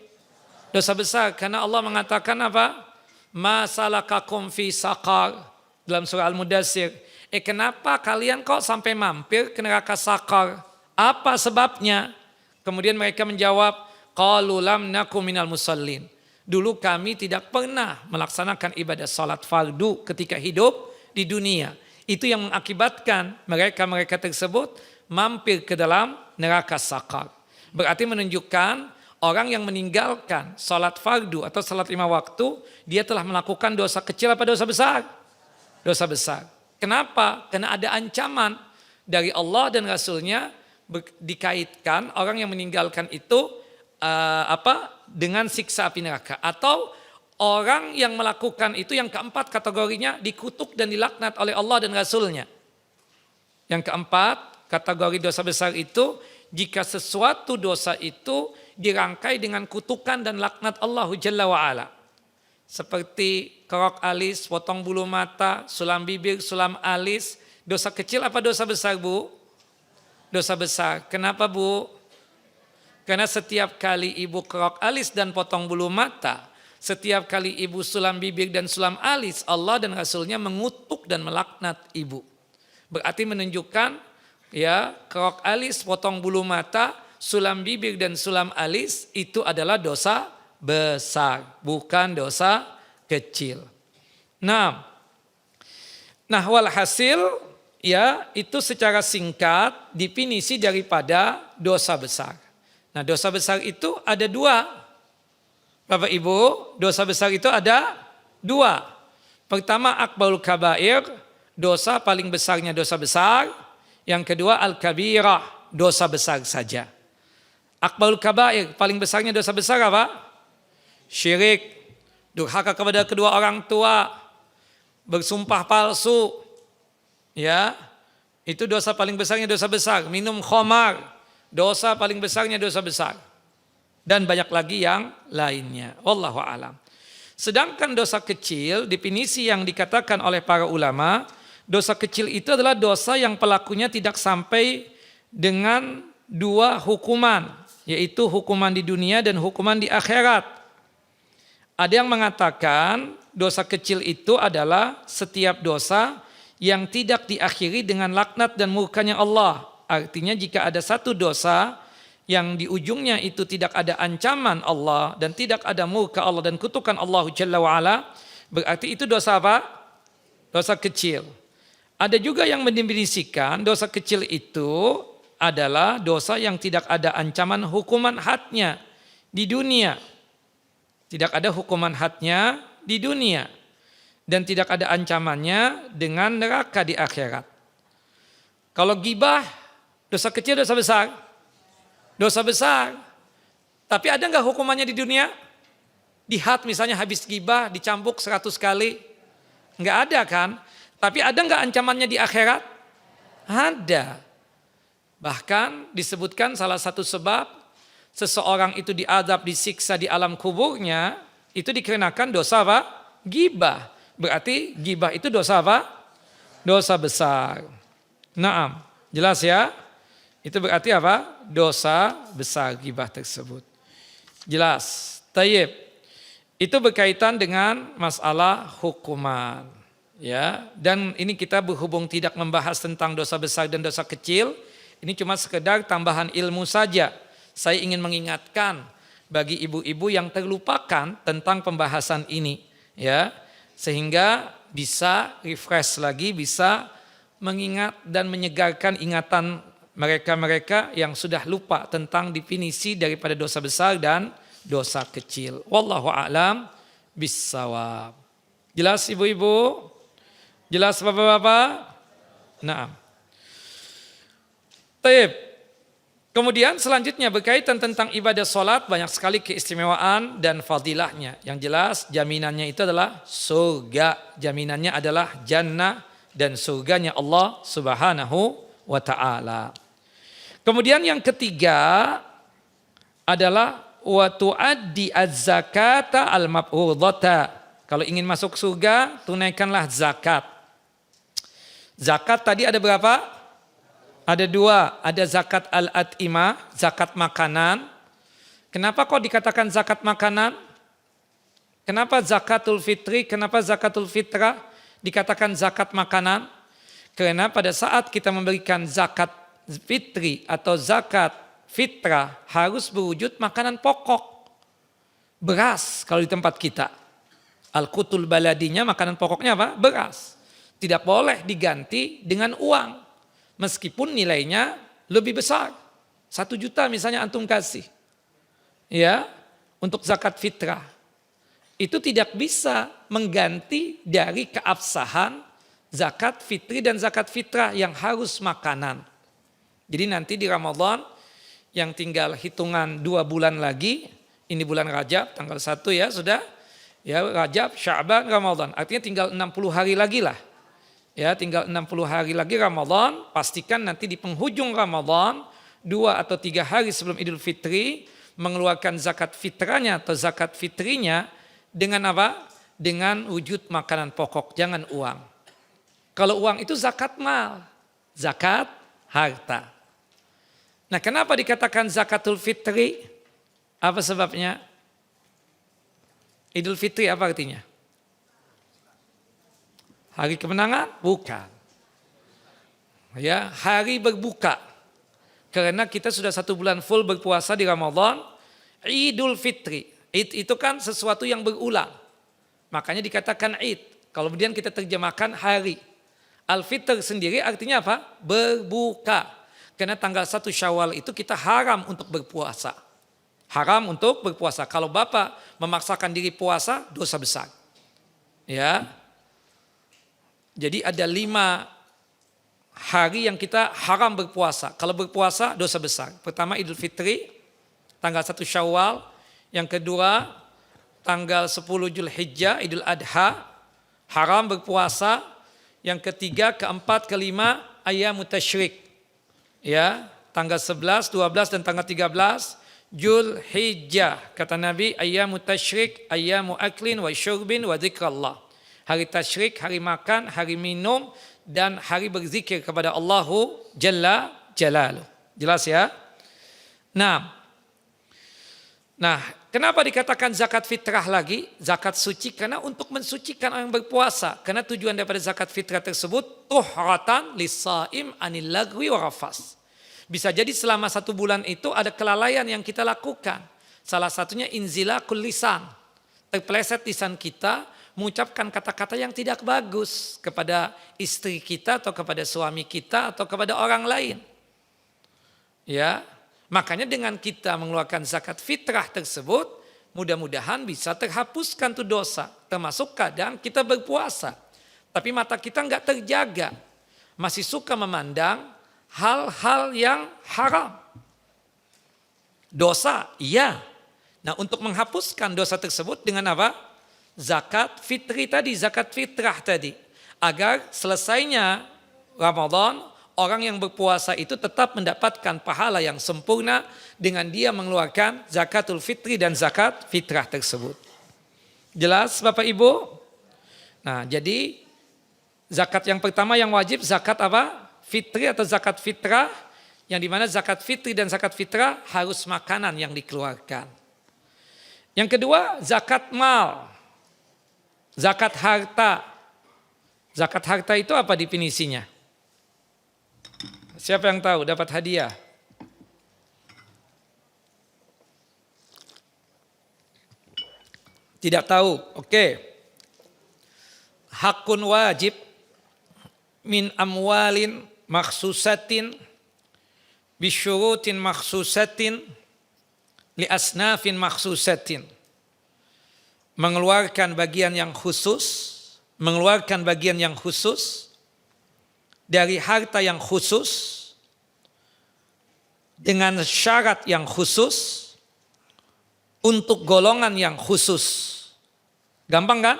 Dosa besar, karena Allah mengatakan apa? Ma salakakum fi saqar, dalam surah Al-Mudaththir. Kenapa kalian kok sampai mampir ke neraka Saqar? Apa sebabnya? Kemudian mereka menjawab, qalu lam nakum minal musallin. Dulu kami tidak pernah melaksanakan ibadah salat fardu ketika hidup di dunia. Itu yang mengakibatkan mereka tersebut mampir ke dalam neraka Saqar. Berarti menunjukkan orang yang meninggalkan salat fardu atau salat 5 waktu, dia telah melakukan dosa kecil apa dosa besar? Dosa besar. Kenapa? Karena ada ancaman dari Allah dan Rasulnya dikaitkan orang yang meninggalkan itu dengan siksa api neraka. Atau orang yang melakukan itu yang keempat kategorinya dikutuk dan dilaknat oleh Allah dan Rasulnya. Yang keempat kategori dosa besar itu jika sesuatu dosa itu dirangkai dengan kutukan dan laknat Allah Jalla wa'ala. Seperti kerok alis, potong bulu mata, sulam bibir, sulam alis. Dosa kecil apa dosa besar, Bu? Dosa besar. Kenapa, Bu? Karena setiap kali ibu kerok alis dan potong bulu mata, setiap kali ibu sulam bibir dan sulam alis, Allah dan Rasulnya mengutuk dan melaknat ibu. Berarti menunjukkan ya kerok alis, potong bulu mata, sulam bibir dan sulam alis itu adalah dosa besar, bukan dosa kecil. Nah walhasil ya itu secara singkat definisi daripada dosa besar. Nah dosa besar itu ada 2. Bapak Ibu, dosa besar itu ada 2. Pertama akbarul kabair, dosa paling besarnya dosa besar. Yang kedua al-kabirah, dosa besar saja. Akbarul kabair, paling besarnya dosa besar apa? Syirik, durhaka kepada kedua orang tua, bersumpah palsu. Ya, itu dosa paling besarnya dosa besar. Minum khamar, dosa paling besarnya dosa besar. Dan banyak lagi yang lainnya. Wallahu a'lam. Sedangkan dosa kecil, definisi yang dikatakan oleh para ulama, dosa kecil itu adalah dosa yang pelakunya tidak sampai dengan 2 hukuman, yaitu hukuman di dunia dan hukuman di akhirat. Ada yang mengatakan dosa kecil itu adalah setiap dosa yang tidak diakhiri dengan laknat dan murkanya Allah. Artinya jika ada satu dosa yang di ujungnya itu tidak ada ancaman Allah dan tidak ada murka Allah dan kutukan Allah Jalla wa'ala, berarti itu dosa apa? Dosa kecil. Ada juga yang mendefinisikan dosa kecil itu adalah dosa yang tidak ada ancaman hukuman hadnya di dunia. Tidak ada hukuman hadnya di dunia. Dan tidak ada ancamannya dengan neraka di akhirat. Kalau gibah, dosa kecil, dosa besar? Dosa besar. Tapi ada enggak hukumannya di dunia? Di had misalnya habis gibah dicambuk 100 kali. Enggak ada kan? Tapi ada enggak ancamannya di akhirat? Ada. Bahkan disebutkan salah satu sebab seseorang itu diazab, disiksa di alam kuburnya, itu dikarenakan dosa apa? Gibah. Berarti gibah itu dosa apa? Dosa besar. Naam, jelas ya? Itu berarti apa? Dosa besar gibah tersebut. Jelas. Tayyib. Itu berkaitan dengan masalah hukuman. Ya, dan ini kita berhubung tidak membahas tentang dosa besar dan dosa kecil. Ini cuma sekedar tambahan ilmu saja. Saya ingin mengingatkan bagi ibu-ibu yang terlupakan tentang pembahasan ini, ya, sehingga bisa refresh lagi, bisa mengingat dan menyegarkan ingatan mereka-mereka yang sudah lupa tentang definisi daripada dosa besar dan dosa kecil. Wallahu a'lam bissawab. Jelas ibu-ibu? Jelas bapak-bapak? Naam. Baik. Kemudian selanjutnya berkaitan tentang ibadah sholat, banyak sekali keistimewaan dan fadilahnya. Yang jelas jaminannya itu adalah surga. Jaminannya adalah jannah dan surganya Allah Subhanahu wa ta'ala. Kemudian yang ketiga adalah wa tuaddi az-zakata al-mafrudhata. Kalau ingin masuk surga, tunaikanlah zakat. Zakat tadi ada berapa? Ada dua, ada zakat al-at'imah, zakat makanan. Kenapa kok dikatakan zakat makanan? Kenapa zakatul fitri, kenapa zakatul fitrah dikatakan zakat makanan? Karena pada saat kita memberikan zakat fitri atau zakat fitrah harus berwujud makanan pokok. Beras kalau di tempat kita. Al-qutul baladinya makanan pokoknya apa? Beras. Tidak boleh diganti dengan uang. Meskipun nilainya lebih besar. 1 juta misalnya antum kasih. Ya, untuk zakat fitrah. Itu tidak bisa mengganti dari keabsahan zakat fitri dan zakat fitrah yang harus makanan. Jadi nanti di Ramadan yang tinggal hitungan 2 bulan lagi. Ini bulan Rajab tanggal 1 ya sudah. Ya, Rajab, Sya'ban, Ramadan. Artinya tinggal 60 hari lagi lah. Ya, tinggal 60 hari lagi Ramadan, pastikan nanti di penghujung Ramadan, 2 atau 3 hari sebelum Idul Fitri, mengeluarkan zakat fitranya atau zakat fitrinya dengan apa? Dengan wujud makanan pokok, jangan uang. Kalau uang itu zakat mal, zakat harta. Nah, kenapa dikatakan zakatul fitri? Apa sebabnya? Idul Fitri apa artinya? Hari kemenangan? Bukan. Ya, hari berbuka. Karena kita sudah 1 bulan full berpuasa di Ramadan. Idul Fitri. Id itu kan sesuatu yang berulang. Makanya dikatakan Id. Kalau kemudian kita terjemahkan hari. Al-Fitr sendiri artinya apa? Berbuka. Karena tanggal 1 Syawal itu kita haram untuk berpuasa. Haram untuk berpuasa. Kalau Bapak memaksakan diri puasa, dosa besar. Ya. Jadi ada 5 hari yang kita haram berpuasa. Kalau berpuasa dosa besar. Pertama Idul Fitri, tanggal 1 Syawal. Yang kedua tanggal 10 Zulhijjah, Idul Adha, haram berpuasa. Yang ketiga, keempat, kelima, Ayyamut Tasyrik. Ya, tanggal 11, 12 dan tanggal 13 Zulhijjah. Kata Nabi, Ayyamut Tasyrik, ayyamu aklin wa syurbin wa dzikrallah. Hari tasyrik, hari makan, hari minum, dan hari berzikir kepada Allahu Jalla Jalaluh. Jelas ya? Nah, kenapa dikatakan zakat fitrah lagi? Zakat suci karena untuk mensucikan orang yang berpuasa. Karena tujuan daripada zakat fitrah tersebut tuhratan lis-shaim anil lagwi wa rafas. Bisa jadi selama 1 bulan itu ada kelalaian yang kita lakukan. Salah satunya inzilaqul lisan. Terpeleset lisan kita mengucapkan kata-kata yang tidak bagus kepada istri kita atau kepada suami kita atau kepada orang lain. Ya, makanya dengan kita mengeluarkan zakat fitrah tersebut, mudah-mudahan bisa terhapuskan tuh dosa. Termasuk kadang kita berpuasa, tapi mata kita enggak terjaga. Masih suka memandang hal-hal yang haram. Dosa, iya. Nah, untuk menghapuskan dosa tersebut dengan apa? Zakat fitri tadi, zakat fitrah tadi. Agar selesainya Ramadan, orang yang berpuasa itu tetap mendapatkan pahala yang sempurna dengan dia mengeluarkan zakatul fitri dan zakat fitrah tersebut. Jelas Bapak Ibu? Nah, jadi zakat yang pertama yang wajib zakat apa? Fitri atau zakat fitrah, yang dimana zakat fitri dan zakat fitrah harus makanan yang dikeluarkan. Yang kedua zakat mal, zakat harta. Zakat harta itu apa definisinya? Siapa yang tahu dapat hadiah? Tidak tahu, oke. Hakun wajib min amwalin makhsusatin bisyurutin makhsusatin li asnafin makhsusatin. Mengeluarkan bagian yang khusus, mengeluarkan bagian yang khusus dari harta yang khusus dengan syarat yang khusus untuk golongan yang khusus. Gampang kan?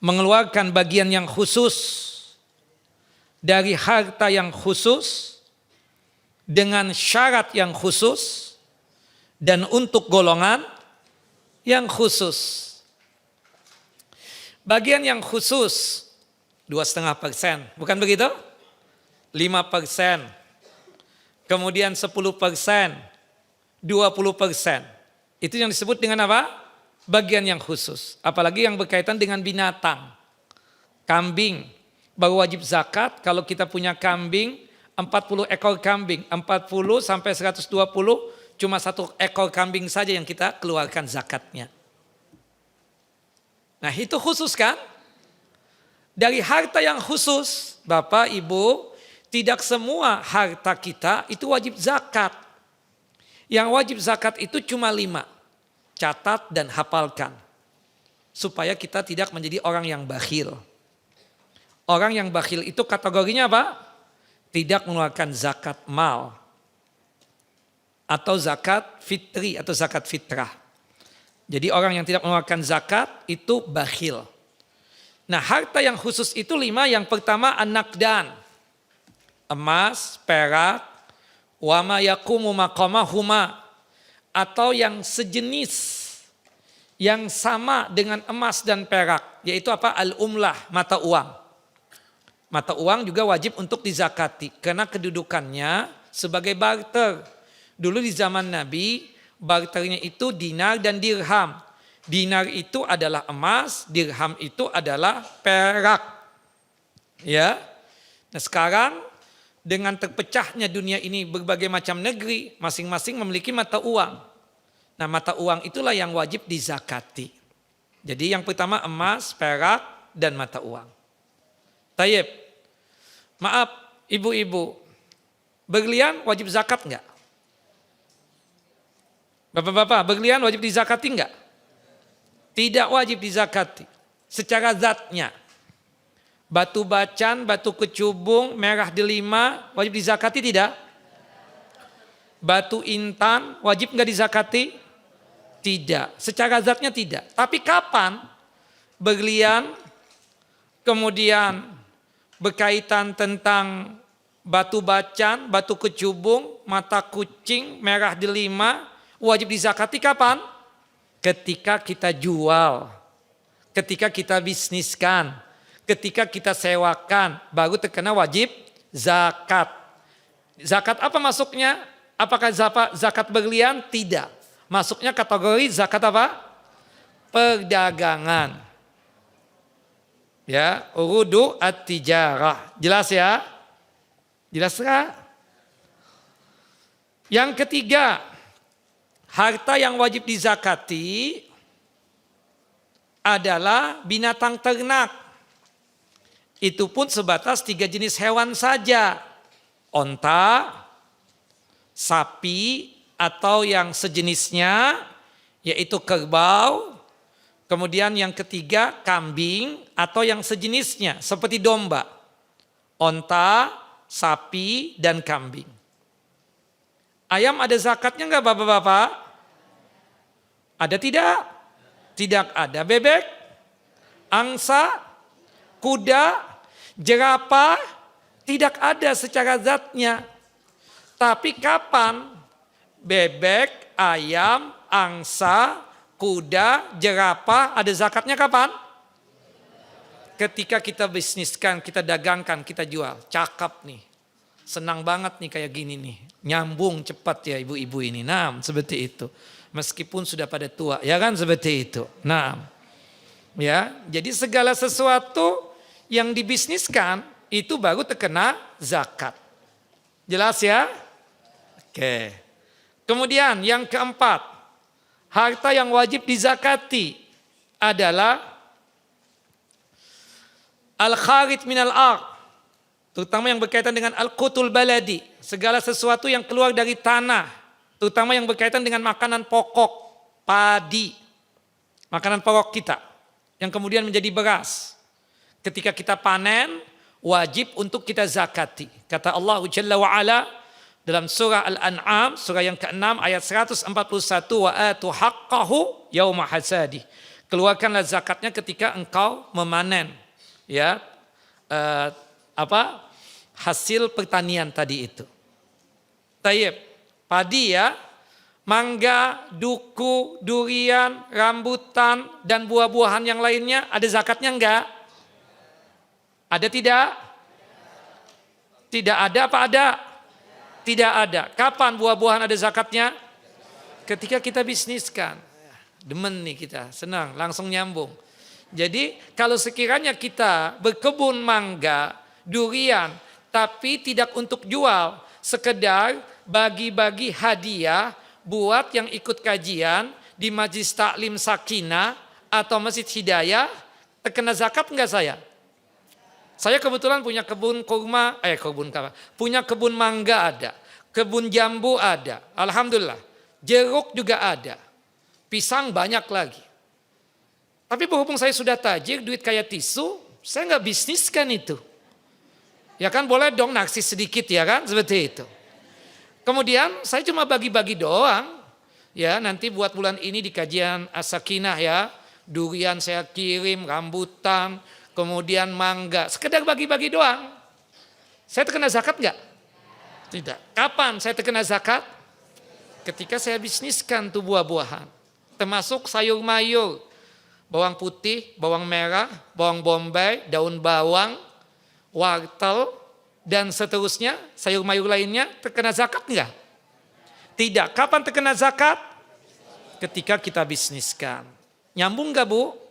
Mengeluarkan bagian yang khusus dari harta yang khusus dengan syarat yang khusus dan untuk golongan yang khusus. Bagian yang khusus 2,5%, bukan begitu? 5%, kemudian 10%, 20%. Itu yang disebut dengan apa? Bagian yang khusus. Apalagi yang berkaitan dengan binatang. Kambing, baru wajib zakat kalau kita punya kambing, 40 ekor kambing, 40 sampai 120, cuma 1 ekor kambing saja yang kita keluarkan zakatnya. Nah itu khusus kan? Dari harta yang khusus, Bapak, Ibu, tidak semua harta kita itu wajib zakat. Yang wajib zakat itu cuma 5. Catat dan hafalkan. Supaya kita tidak menjadi orang yang bakhil. Orang yang bakhil itu kategorinya apa? Tidak mengeluarkan zakat mal. Atau zakat fitri atau zakat fitrah. Jadi orang yang tidak mengeluarkan zakat itu bakhil. Nah harta yang khusus itu 5, yang pertama an-naqdan. Emas, perak, wama yakumu maqamahuma. Atau yang sejenis, yang sama dengan emas dan perak. Yaitu apa? Al-umlah, mata uang. Mata uang juga wajib untuk dizakati. Karena kedudukannya sebagai barter. Dulu di zaman Nabi, barternya itu dinar dan dirham. Dinar itu adalah emas, dirham itu adalah perak. Ya. Nah sekarang dengan terpecahnya dunia ini berbagai macam negeri, masing-masing memiliki mata uang. Nah mata uang itulah yang wajib dizakati. Jadi yang pertama emas, perak, dan mata uang. Tayyib. Maaf ibu-ibu, berlian wajib zakat enggak? Bapak-bapak, berlian wajib dizakati enggak? Tidak wajib dizakati. Secara zatnya. Batu bacan, batu kecubung, merah delima, wajib dizakati tidak? Batu intan, wajib enggak dizakati? Tidak. Secara zatnya tidak. Tapi kapan berlian, kemudian berkaitan tentang batu bacan, batu kecubung, mata kucing, merah delima, wajib dizakati kapan? Ketika kita jual, ketika kita bisniskan, ketika kita sewakan, baru terkena wajib zakat. Zakat apa masuknya? Apakah zakat berlian? Tidak. Masuknya kategori zakat apa? Perdagangan. Ya, urudu at-tijarah. Jelas ya? Jelas enggak? Yang ketiga, harta yang wajib dizakati adalah binatang ternak. Itu pun sebatas 3 jenis hewan saja. Onta, sapi, atau yang sejenisnya, yaitu kerbau. Kemudian yang ketiga, kambing atau yang sejenisnya, seperti domba. Onta, sapi, dan kambing. Ayam ada zakatnya enggak bapak-bapak? Ada tidak? Tidak ada. Bebek, angsa, kuda, jerapah, tidak ada secara zatnya. Tapi kapan bebek, ayam, angsa, kuda, jerapah ada zakatnya kapan? Ketika kita bisniskan, kita dagangkan, kita jual. Cakep nih. Senang banget nih kayak gini nih. Nyambung cepat ya ibu-ibu ini. Nah, seperti itu. Meskipun sudah pada tua, ya kan seperti itu. Nah, ya, jadi segala sesuatu yang dibisniskan itu baru terkena zakat. Jelas ya? Oke. Kemudian yang keempat, harta yang wajib dizakati adalah al-kharij minal ard, terutama yang berkaitan dengan al-qutul baladi, segala sesuatu yang keluar dari tanah, terutama yang berkaitan dengan makanan pokok, padi, makanan pokok kita, yang kemudian menjadi beras. Ketika kita panen, wajib untuk kita zakati. Kata Allah Jalla wa'ala dalam surah Al-An'am, surah yang ke-6 ayat 141, wa atu haqqahu yauma hasadi. Keluarkanlah zakatnya ketika engkau memanen, ya, hasil pertanian tadi itu. Tayyib, padi ya, mangga, duku, durian, rambutan, dan buah-buahan yang lainnya ada zakatnya enggak? Ada tidak? Tidak ada apa ada? Tidak ada. Kapan buah-buahan ada zakatnya? Ketika kita bisniskan. Demen nih kita, senang, langsung nyambung. Jadi kalau sekiranya kita berkebun mangga, durian, tapi tidak untuk jual, sekedar bagi-bagi hadiah buat yang ikut kajian di Majlis Taklim Sakinah atau Masjid Hidayah, terkena zakat enggak saya? Saya kebetulan punya kebun kurma, punya kebun mangga ada, kebun jambu ada, alhamdulillah. Jeruk juga ada, pisang banyak lagi. Tapi berhubung saya sudah tajir, duit kayak tisu, saya nggak bisniskan itu. Ya kan boleh dong naksi sedikit ya kan, seperti itu. Kemudian saya cuma bagi-bagi doang, ya nanti buat bulan ini di kajian As-Sakinah ya, durian saya kirim, rambutan, kemudian mangga, sekedar bagi-bagi doang. Saya terkena zakat enggak? Tidak. Kapan saya terkena zakat? Ketika saya bisniskan tuh buah-buahan. Termasuk sayur mayur, bawang putih, bawang merah, bawang bombay, daun bawang, wortel, dan seterusnya, sayur mayur lainnya terkena zakat enggak? Tidak. Kapan terkena zakat? Ketika kita bisniskan. Nyambung enggak Bu?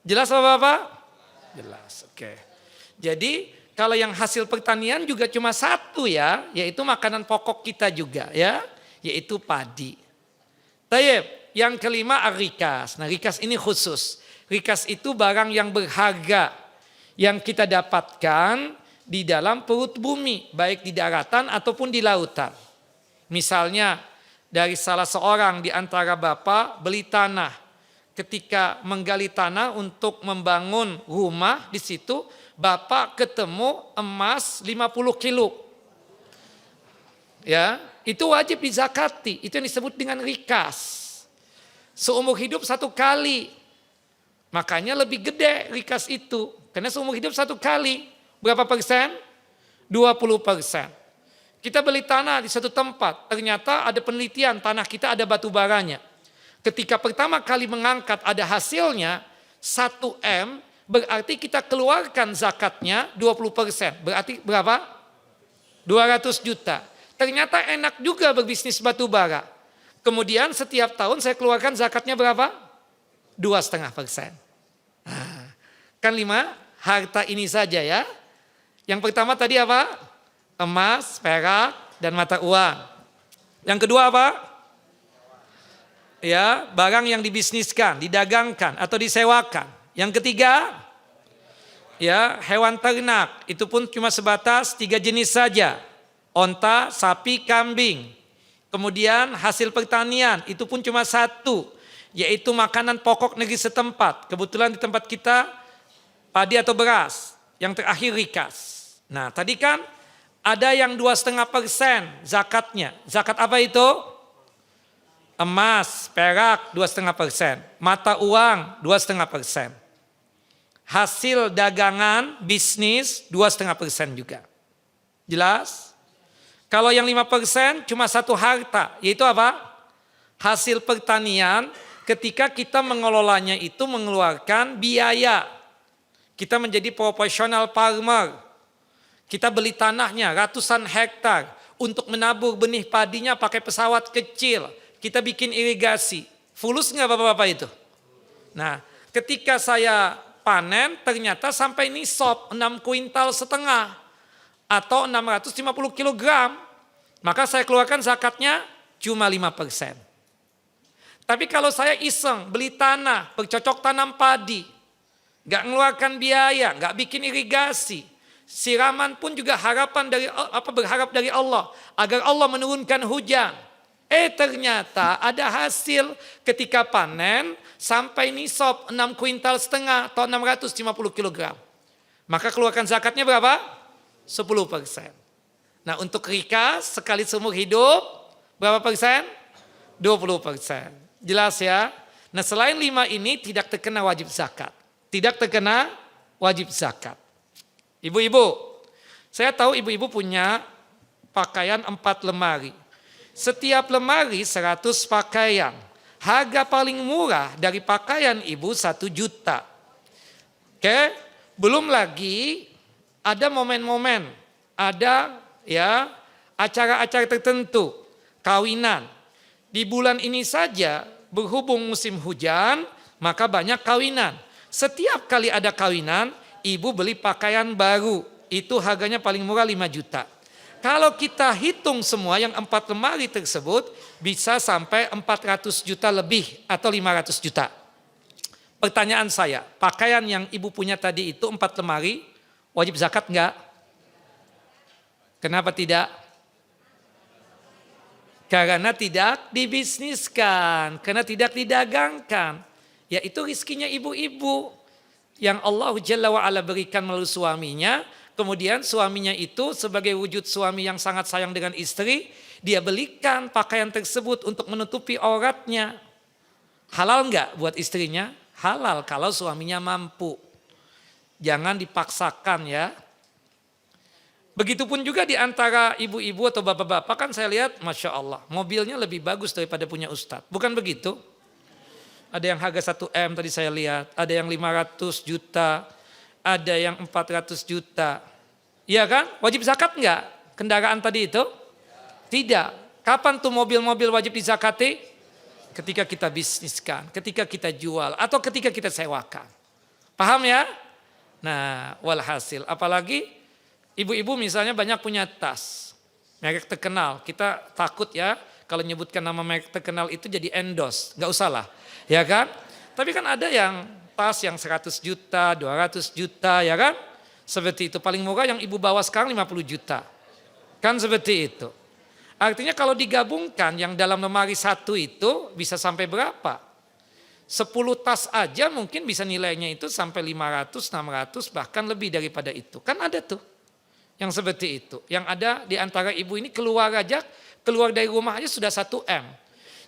Jelas Bapak-Bapak? Jelas, oke. Jadi kalau yang hasil pertanian juga cuma satu ya, yaitu makanan pokok kita juga ya, yaitu padi. Tayyib, yang kelima ar-rikas. Nah rikas ini khusus. Rikas itu barang yang berharga yang kita dapatkan di dalam perut bumi, baik di daratan ataupun di lautan. Misalnya dari salah seorang di antara Bapak beli tanah. Ketika menggali tanah untuk membangun rumah di situ, Bapak ketemu emas 50 kilo. Ya, itu wajib dizakati. Itu yang disebut dengan rikas. Seumur hidup satu kali. Makanya lebih gede rikas itu. Karena seumur hidup satu kali. Berapa persen? 20%. Kita beli tanah di satu tempat. Ternyata ada penelitian tanah kita ada batu baranya. Ketika pertama kali mengangkat ada hasilnya 1 M, berarti kita keluarkan zakatnya 20%. Berarti berapa? 200 juta. Ternyata enak juga berbisnis batu bara. Kemudian setiap tahun saya keluarkan zakatnya berapa? 2,5%. Nah, kan 5 harta ini saja ya. Yang pertama tadi apa? Emas, perak, dan mata uang. Yang kedua apa? Ya, barang yang dibisniskan, didagangkan atau disewakan. Yang ketiga, ya, hewan ternak. Itu pun cuma sebatas 3 jenis saja. Onta, sapi, kambing. Kemudian hasil pertanian, itu pun cuma 1, yaitu makanan pokok negeri setempat. Kebetulan di tempat kita padi atau beras. Yang terakhir rikas. Nah, tadi kan ada yang 2,5% zakatnya. Zakat apa itu? Emas, perak 2,5%. Mata uang 2,5%. Hasil dagangan, bisnis 2,5% juga. Jelas? Kalau yang 5% cuma 1 harta, yaitu apa? Hasil pertanian ketika kita mengelolanya itu mengeluarkan biaya. Kita menjadi profesional farmer. Kita beli tanahnya ratusan hektar untuk menabur benih padinya pakai pesawat kecil. Kita bikin irigasi. Fulus nggak bapak-bapak itu? Nah, ketika saya panen ternyata sampai nisab 6,5 kuintal atau 650 kilogram. Maka saya keluarkan zakatnya cuma 5%. Tapi kalau saya iseng beli tanah, bercocok tanam padi, gak mengeluarkan biaya, gak bikin irigasi, siraman pun juga berharap dari Allah agar Allah menurunkan hujan. Ternyata ada hasil ketika panen sampai nisab 6,5 kuintal atau 650 kilogram. Maka keluarkan zakatnya berapa? 10%. Nah, untuk rikas sekali seumur hidup berapa persen? 20%. Jelas ya? Nah, selain 5 ini tidak terkena wajib zakat. Tidak terkena wajib zakat. Ibu-ibu, saya tahu ibu-ibu punya pakaian 4 lemari. Setiap lemari 100 pakaian. Harga paling murah dari pakaian ibu 1 juta. Oke, belum lagi ada momen-momen, ada ya acara-acara tertentu, kawinan. Di bulan ini saja berhubung musim hujan, maka banyak kawinan. Setiap kali ada kawinan, ibu beli pakaian baru. Itu harganya paling murah 5 juta. Kalau kita hitung semua yang 4 lemari tersebut, bisa sampai 400 juta lebih atau 500 juta. Pertanyaan saya, pakaian yang ibu punya tadi itu 4 lemari, wajib zakat enggak? Kenapa tidak? Karena tidak dibisniskan, karena tidak didagangkan. Ya itu rizkinya ibu-ibu yang Allah Jalla wa'ala berikan melalui suaminya. Kemudian suaminya itu sebagai wujud suami yang sangat sayang dengan istri, dia belikan pakaian tersebut untuk menutupi auratnya. Halal enggak buat istrinya? Halal kalau suaminya mampu. Jangan dipaksakan ya. Begitupun juga di antara ibu-ibu atau bapak-bapak kan saya lihat Masya Allah mobilnya lebih bagus daripada punya ustadz. Bukan begitu? Ada yang harga 1 M tadi saya lihat, ada yang 500 juta, ada yang 400 juta. Iya kan? Wajib zakat enggak kendaraan tadi itu? Tidak. Kapan tuh mobil-mobil wajib dizakati? Ketika kita bisniskan, ketika kita jual, atau ketika kita sewakan. Paham ya? Nah, walhasil. Apalagi ibu-ibu misalnya banyak punya tas, merek terkenal. Kita takut ya kalau nyebutkan nama merek terkenal itu jadi endorse. Enggak usah lah. Ya kan? Tapi kan ada yang tas yang 100 juta, 200 juta ya kan? Seperti itu. Paling murah yang ibu bawa sekarang 50 juta. Kan seperti itu. Artinya kalau digabungkan yang dalam lemari 1 itu bisa sampai berapa? 10 tas aja mungkin bisa nilainya itu sampai 500, 600 bahkan lebih daripada itu. Kan ada tuh yang seperti itu. Yang ada di antara ibu ini keluar dari rumah aja sudah 1 M.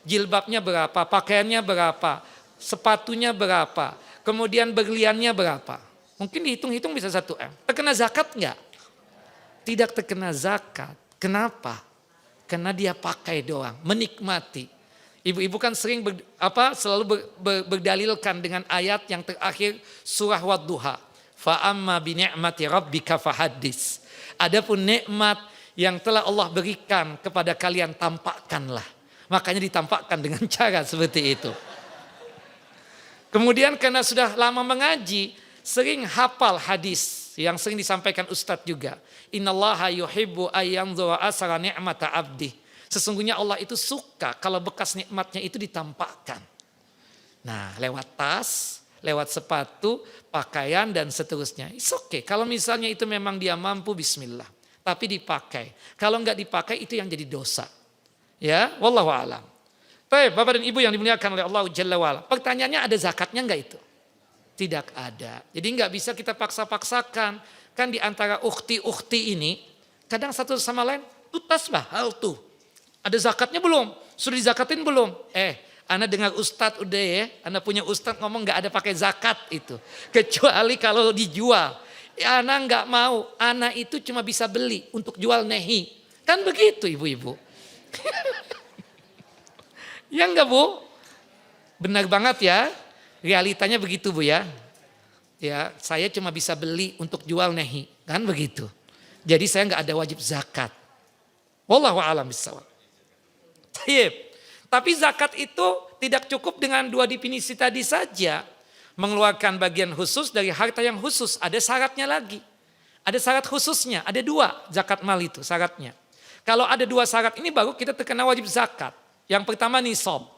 Jilbabnya berapa, pakaiannya berapa, sepatunya berapa, kemudian berliannya berapa. Mungkin dihitung-hitung bisa 1 M. Terkena zakat enggak? Tidak terkena zakat. Kenapa? Karena dia pakai doang, menikmati. Ibu-ibu kan sering selalu berdalilkan dengan ayat yang terakhir surah Wadduha. Fa'amma bini'mati rabbika fahaddis. Adapun nikmat yang telah Allah berikan kepada kalian tampakkanlah. Makanya ditampakkan dengan cara seperti itu. Kemudian karena sudah lama mengaji, sering hafal hadis yang sering disampaikan Ustadz juga. Innallaha yuhibbu ayyanzura asara ni'mata abdi. Sesungguhnya Allah itu suka kalau bekas nikmatnya itu ditampakkan. Nah, lewat tas, lewat sepatu, pakaian dan seterusnya. It's okay. Kalau misalnya itu memang dia mampu, bismillah. Tapi dipakai. Kalau enggak dipakai itu yang jadi dosa. Ya, wallahu a'lam. Baik, Bapak dan Ibu yang dimuliakan oleh Allah Jalla wa'ala. Pertanyaannya ada zakatnya enggak itu? Tidak ada. Jadi enggak bisa kita paksa-paksakan. Kan di antara ukhti-ukhti ini, kadang satu sama lain, tutas bah, hal tuh. Ada zakatnya belum? Sudah dizakatin belum? Ana dengar Ustadz udah ya, Ana punya Ustadz ngomong enggak ada pakai zakat itu. Kecuali kalau dijual. Ana enggak mau, Ana itu cuma bisa beli untuk jual nehi. Kan begitu ibu-ibu. Ya enggak Bu? Benar banget ya. Realitanya begitu Bu ya. Ya, saya cuma bisa beli untuk jual nehi. Kan begitu. Jadi saya enggak ada wajib zakat. Wallahu a'lam bishawab. Tapi zakat itu tidak cukup dengan dua definisi tadi saja. Mengeluarkan bagian khusus dari harta yang khusus. Ada syaratnya lagi. Ada syarat khususnya. Ada dua zakat mal itu syaratnya. Kalau ada dua syarat ini baru kita terkena wajib zakat. Yang pertama nisab.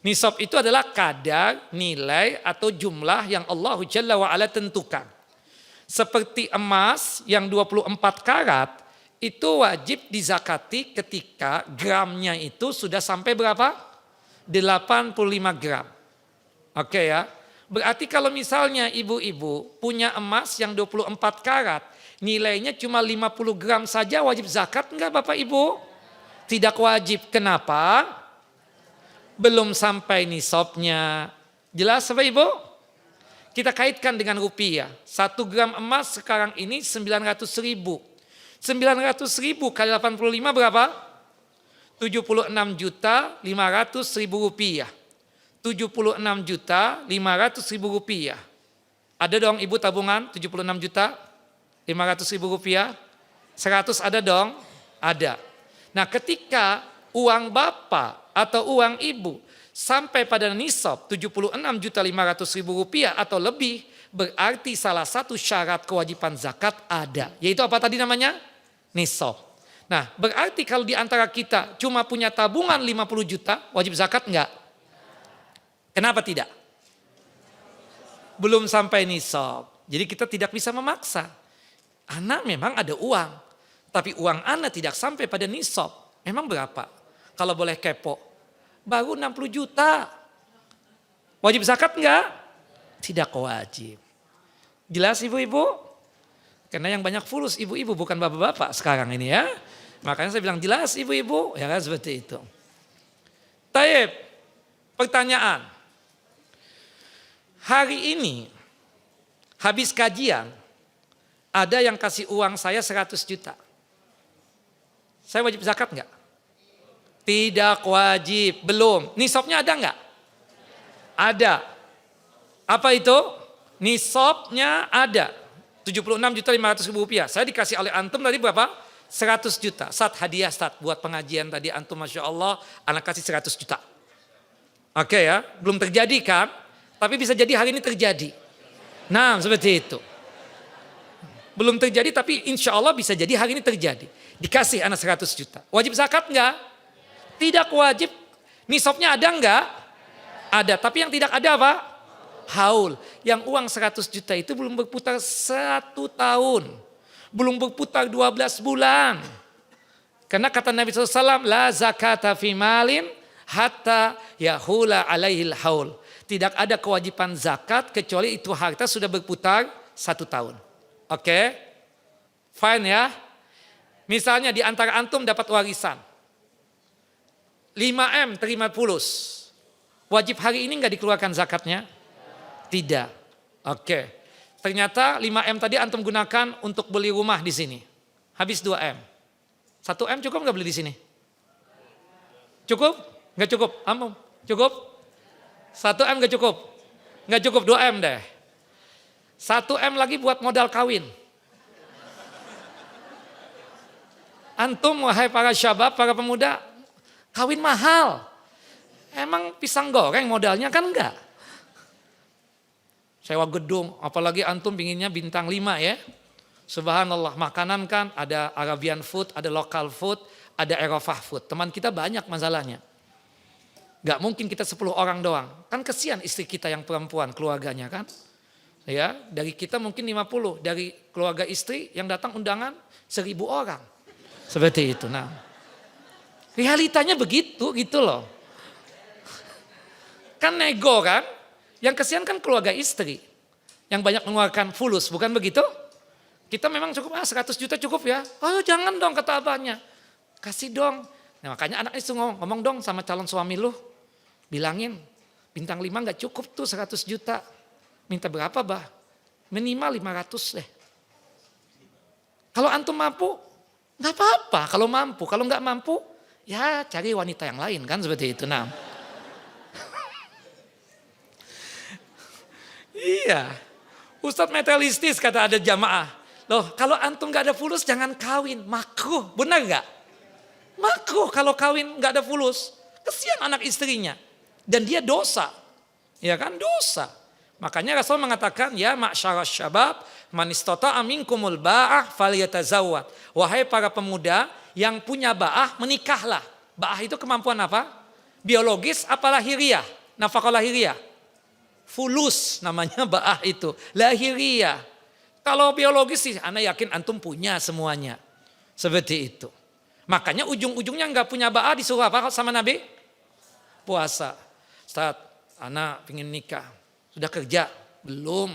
Nisab itu adalah kadar, nilai atau jumlah yang Allah Jalla wa'ala tentukan. Seperti emas yang 24 karat itu wajib dizakati ketika gramnya itu sudah sampai berapa? 85 gram. Oke ya. Berarti kalau misalnya ibu-ibu punya emas yang 24 karat, nilainya cuma 50 gram saja wajib zakat enggak Bapak Ibu? Tidak wajib. Kenapa? Belum sampai nisabnya. Jelas Bapak Ibu? Kita kaitkan dengan rupiah. 1 gram emas sekarang ini 900 ribu. 900 ribu kali 85 berapa? 76 juta 500 ribu rupiah. 76 juta 500 ribu rupiah. Ada dong ibu tabungan 76 juta 500 ribu rupiah? 100 ada dong? Ada. Nah ketika uang bapak atau uang ibu sampai pada nisab 76 juta 500 ribu rupiah atau lebih, berarti salah satu syarat kewajiban zakat ada. Yaitu apa tadi namanya? Nisab. Nah berarti kalau di antara kita cuma punya tabungan 50 juta, wajib zakat enggak? Kenapa tidak? Belum sampai nisab. Jadi kita tidak bisa memaksa. Anak memang ada uang, tapi uang anak tidak sampai pada nisab. Memang berapa? Kalau boleh kepo, baru 60 juta. Wajib zakat enggak? Tidak wajib. Jelas ibu-ibu? Karena yang banyak fulus ibu-ibu bukan bapak-bapak sekarang ini ya. Makanya saya bilang jelas ibu-ibu, ya kan seperti itu. Taib, pertanyaan. Hari ini habis kajian, ada yang kasih uang saya 100 juta. Saya wajib zakat enggak? Tidak wajib, belum. Nisabnya ada enggak? Ada. Apa itu? Nisabnya ada. 76 juta 500 ribu rupiah. Saya dikasih oleh antum tadi berapa? 100 juta. Sat hadiah sat buat pengajian tadi antum Masya Allah. Anak kasih 100 juta. Oke ya, belum terjadi kan? Tapi bisa jadi hari ini terjadi. Nah seperti itu. Belum terjadi tapi insya Allah bisa jadi hari ini terjadi. Dikasih anak 100 juta. Wajib zakat enggak? Tidak wajib. Nisabnya ada enggak? Ada. Tapi yang tidak ada apa? Haul. Yang uang 100 juta itu belum berputar 1 tahun. Belum berputar 12 bulan. Karena kata Nabi SAW, la zakata fi malin hatta yahula alaihil haul. Tidak ada kewajiban zakat kecuali itu harta sudah berputar 1 tahun. Oke? Fine ya. Misalnya di antara antum dapat warisan. 5M terima fulus. Wajib hari ini enggak dikeluarkan zakatnya? Tidak. Oke. Ternyata 5M tadi antum gunakan untuk beli rumah di sini. Habis 2M. 1M cukup enggak beli di sini? Cukup? Enggak cukup? Ampun. Cukup? 1M enggak cukup? Enggak cukup 2M deh. 1M lagi buat modal kawin. Antum wahai para syabab, para pemuda, Kawin mahal. Emang pisang goreng modalnya kan enggak. Sewa gedung, apalagi antum pinginnya bintang 5 ya. Subhanallah, makanan kan ada Arabian food, ada local food, ada Eropa food. Teman kita banyak masalahnya. Gak mungkin kita 10 orang doang. Kan kesian istri kita yang perempuan, keluarganya kan. Ya, dari kita mungkin 50, dari keluarga istri yang datang undangan 1000 orang. Seperti itu. Nah, realitanya begitu gitu loh. Kan nego kan, yang kesian kan keluarga istri. Yang banyak mengeluarkan fulus, bukan begitu? Kita memang cukup, 100 juta cukup ya. Oh jangan dong kata abahnya. Kasih dong. Nah, makanya anak itu ngomong dong sama calon suami lu. Bilangin, bintang 5 gak cukup tuh 100 juta. Minta berapa bah? Minimal 500 deh. Kalau antum mampu, gak apa-apa. Kalau mampu, kalau gak mampu, ya cari wanita yang lain kan seperti itu. Nah, iya, Ustadz materialistis kata ada jamaah. Loh kalau antum gak ada fulus jangan kawin, makruh, benar gak? Makruh kalau kawin gak ada fulus, kesian anak istrinya. Dan dia dosa, ya kan dosa. Makanya Rasul mengatakan, ya ma'syarasy syabab, man istata'a minkumul ba'ah falyatazawwad. Wahai para pemuda yang punya ba'ah, menikahlah. Ba'ah itu kemampuan apa? Biologis apa lahiriah? Nafkah lahiriah? Fulus namanya ba'ah itu, lahiriah. Kalau biologis sih, ana yakin antum punya semuanya. Seperti itu. Makanya ujung-ujungnya nggak punya ba'ah disuruh apa sama Nabi? Puasa. Ustaz, ana pengen nikah. Sudah kerja? Belum.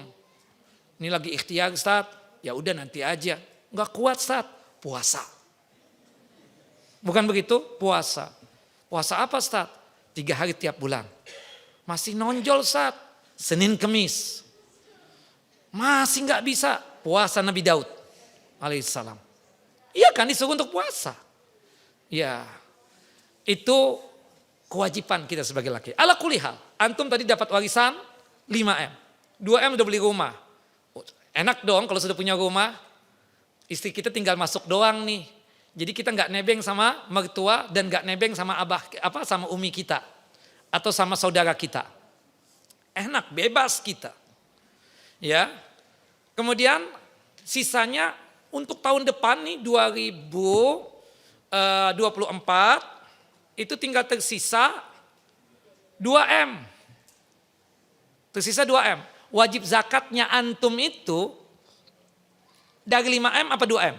Ini lagi ikhtiar Ustaz. Ya udah nanti aja. Nggak kuat Ustaz. Puasa. Bukan begitu? Puasa. Puasa apa Ustaz? 3 hari tiap bulan. Masih nonjol Ustaz. Senin Kemis. Masih nggak bisa. Puasa Nabi Daud alaihissalam. Iya kan disuruh untuk puasa. Ya, itu kewajiban kita sebagai laki. Ala kulihal, antum tadi dapat warisan 5M. 2M udah beli rumah. Enak dong kalau sudah punya rumah. Istri kita tinggal masuk doang nih. Jadi kita nggak nebeng sama mertua dan nggak nebeng sama sama umi kita atau sama saudara kita. Enak, bebas kita. Ya. Kemudian sisanya untuk tahun depan nih 2024 itu tinggal tersisa 2M. Tersisa 2M. Wajib zakatnya antum itu dari 5M apa 2M?